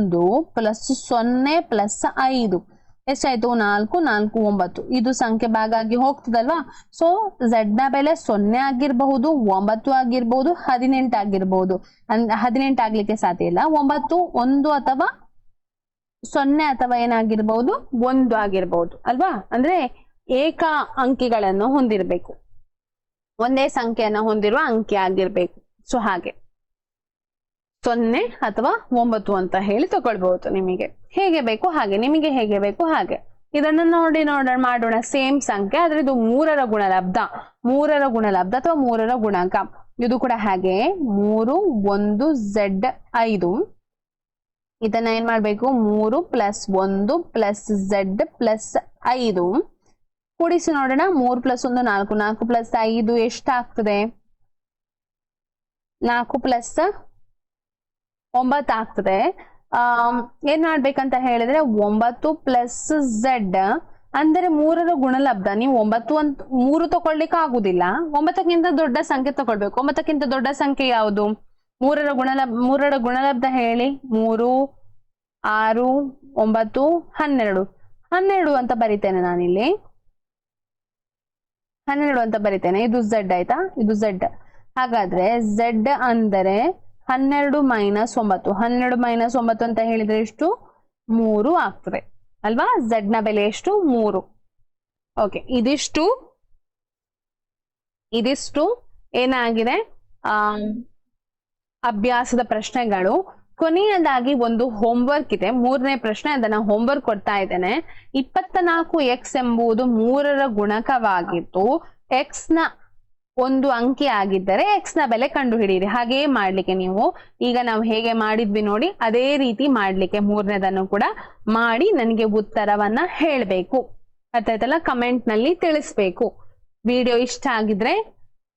Speaker 1: + 0 + 5 ಎಷ್ಟಾಯ್ತು? 4, 4, 9. ಇದು ಸಂಖ್ಯೆ ಭಾಗ ಆಗಿ ಹೋಗ್ತದಲ್ವಾ. ಸೊ z ನ ಬೆಲೆ 0 ಆಗಿರಬಹುದು, 9 ಆಗಿರ್ಬಹುದು, 18 ಆಗಿರ್ಬಹುದು. 18 ಆಗ್ಲಿಕ್ಕೆ ಸಾಧ್ಯ ಇಲ್ಲ. 9 1 ಅಥವಾ 0 ಅಥವಾ ಏನಾಗಿರ್ಬಹುದು, 1 ಆಗಿರ್ಬಹುದು ಅಲ್ವಾ. ಅಂದ್ರೆ ಏಕ ಅಂಕಿಗಳನ್ನು ಹೊಂದಿರಬೇಕು, ಒಂದೇ ಸಂಖ್ಯೆಯನ್ನ ಹೊಂದಿರುವ ಅಂಕಿ ಆಗಿರ್ಬೇಕು. ಸೊ ಹಾಗೆ 0 ಅಥವಾ 9 ಅಂತ ಹೇಳಿ ತಗೊಳ್ಬಹುದು. ನಿಮಗೆ ಹೇಗೆ ಬೇಕು ಹಾಗೆ, ನಿಮಗೆ ಹೇಗೆ ಬೇಕು ಹಾಗೆ. ಇದನ್ನ ನೋಡೋಣ ಮಾಡೋಣ. ಸೇಮ್ ಸಂಖ್ಯೆ ಆದ್ರೆ ಇದು 3ರ ಗುಣಲಬ್ಧ, 3ರ ಗುಣಲಬ್ಧ ಅಥವಾ 3ರ ಗುಣಾಂಕ. ಇದು ಕೂಡ ಹಾಗೆ 3 1 z 5. ಇದನ್ನ ಏನ್ ಮಾಡ್ಬೇಕು, 3 + 1 + z + 5 ಕೂಡಿಸಿ ನೋಡೋಣ. 3 + 1 4, 4 + 5 ಎಷ್ಟಾಗ್ತದೆ? 4 + 9 ಆಗ್ತದೆ. ಏನ್ ಮಾಡ್ಬೇಕಂತ ಹೇಳಿದ್ರೆ 9 + z ಅಂದರೆ 3ರ ಗುಣಲಬ್ಧ. ನೀವು 9 ಅಂತ 3 ತಗೊಳ್ಲಿಕ್ಕೆ ಆಗುದಿಲ್ಲ, 9ಕ್ಕಿಂತ ದೊಡ್ಡ ಸಂಖ್ಯೆ ತಗೊಳ್ಬೇಕು. 9ಕ್ಕಿಂತ ದೊಡ್ಡ ಸಂಖ್ಯೆ ಯಾವುದು? 3ರ ಗುಣಲಬ್ಧ ಹೇಳಿ. 3 6 9 12. 12 ಅಂತ ಬರಿತೇನೆ ನಾನಿಲ್ಲಿ, 12 ಅಂತ ಬರಿತೇನೆ. ಇದು z ಆಯ್ತಾ, ಇದು z. ಹಾಗಾದ್ರೆ z ಅಂದರೆ 12 - 9. 12 - 9 ಅಂತ ಹೇಳಿದ್ರೆ ಎಷ್ಟು? 3 ಆಗ್ತದೆ ಅಲ್ವಾ. z ನ ಬೆಲೆ ಎಷ್ಟು? 3. ಓಕೆ, ಇದಿಷ್ಟು ಏನಾಗಿದೆ ಅಭ್ಯಾಸದ ಪ್ರಶ್ನೆಗಳು. ಕೊನೆಯದಾಗಿ ಒಂದು ಹೋಮ್ವರ್ಕ್ ಇದೆ, 3ನೇ ಪ್ರಶ್ನೆ. ಅದನ್ನ ಹೋಮ್ವರ್ಕ್ ಕೊಡ್ತಾ ಇದ್ದೇನೆ. 24x ಎಂಬುದು 3ರ ಗುಣಕವಾಗಿದ್ದು x ನ ಒಂದು ಅಂಕಿ ಆಗಿದ್ದರೆ x ನ ಬೆಲೆ ಕಂಡು ಹಿಡಿಯಿರಿ. ಹಾಗೆಯೇ ಮಾಡ್ಲಿಕ್ಕೆ ನೀವು ಈಗ ನಾವು ಹೇಗೆ ಮಾಡಿದ್ವಿ ನೋಡಿ, ಅದೇ ರೀತಿ ಮಾಡ್ಲಿಕ್ಕೆ 3ನೇದನ್ನು ಕೂಡ ಮಾಡಿ ನನಗೆ ಉತ್ತರವನ್ನ ಹೇಳ್ಬೇಕು. ಅರ್ಥ ಆಯ್ತಲ್ಲ? ಕಮೆಂಟ್ ನಲ್ಲಿ ತಿಳಿಸ್ಬೇಕು. ವಿಡಿಯೋ ಇಷ್ಟ ಆಗಿದ್ರೆ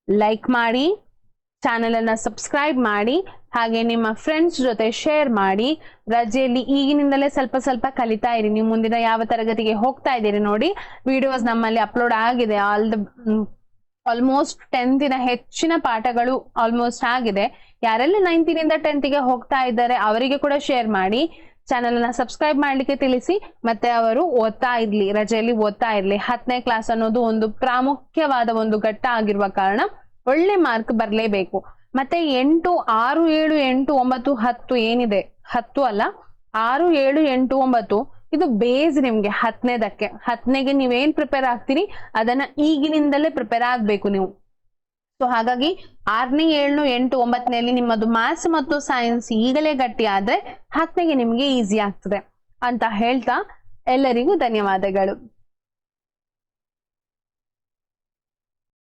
Speaker 1: ಲೈಕ್ ಮಾಡಿ, ಚಾನೆಲ್ ಅನ್ನ ಸಬ್ಸ್ಕ್ರೈಬ್ ಮಾಡಿ, ಹಾಗೆ ನಿಮ್ಮ ಫ್ರೆಂಡ್ಸ್ ಜೊತೆ ಶೇರ್ ಮಾಡಿ. ರಜೆಯಲ್ಲಿ ಈಗಿನಿಂದಲೇ ಸ್ವಲ್ಪ ಸ್ವಲ್ಪ ಕಲಿತಾ ಇರಿ. ನೀವು ಮುಂದಿನ ಯಾವ ತರಗತಿಗೆ ಹೋಗ್ತಾ ಇದ್ದೀರಿ ನೋಡಿ, ವಿಡಿಯೋಸ್ ನಮ್ಮಲ್ಲಿ ಅಪ್ಲೋಡ್ ಆಗಿದೆ. ಆಲ್ಮೋಸ್ಟ್ 10ನ ಹೆಚ್ಚಿನ ಪಾಠಗಳು ಆಲ್ಮೋಸ್ಟ್ ಆಗಿದೆ. ಯಾರೆಲ್ಲ 9ರಿಂದ 10ಗೆ ಹೋಗ್ತಾ ಇದ್ದಾರೆ ಅವರಿಗೆ ಕೂಡ ಶೇರ್ ಮಾಡಿ. ಚಾನೆಲ್ ಅನ್ನ ಸಬ್ಸ್ಕ್ರೈಬ್ ಮಾಡ್ಲಿಕ್ಕೆ ತಿಳಿಸಿ. ಮತ್ತೆ ಅವರು ಓದ್ತಾ ಇರ್ಲಿ, ರಜೆಯಲ್ಲಿ ಓದ್ತಾ ಇರ್ಲಿ. 10ನೇ ಕ್ಲಾಸ್ ಅನ್ನೋದು ಒಂದು ಪ್ರಾಮುಖ್ಯವಾದ ಒಂದು ಘಟ್ಟ ಆಗಿರುವ ಕಾರಣ ಒಳ್ಳೆ ಮಾರ್ಕ್ ಬರ್ಲೇಬೇಕು. ಮತ್ತೆ 8 6 7 8 9 10 ಏನಿದೆ, 10 ಅಲ್ಲ 6 7 8 9 ಇದು ಬೇಸ್ ನಿಮ್ಗೆ 10ನೇದಕ್ಕೆ. 10ನೇಗೆ ನೀವೇನ್ ಪ್ರಿಪೇರ್ ಆಗ್ತೀರಿ ಅದನ್ನ ಈಗಿನಿಂದಲೇ ಪ್ರಿಪೇರ್ ಆಗ್ಬೇಕು ನೀವು. ಸೊ ಹಾಗಾಗಿ 6ನೇ 7ನೇ 8 9ನೇಲಿ ನಿಮ್ಮದು ಮ್ಯಾಥ್ಸ್ ಮತ್ತು ಸೈನ್ಸ್ ಈಗಲೇ ಗಟ್ಟಿ ಆದ್ರೆ 10ನೇಗೆ ನಿಮ್ಗೆ ಈಸಿ ಆಗ್ತದೆ ಅಂತ ಹೇಳ್ತಾ ಎಲ್ಲರಿಗೂ ಧನ್ಯವಾದಗಳು.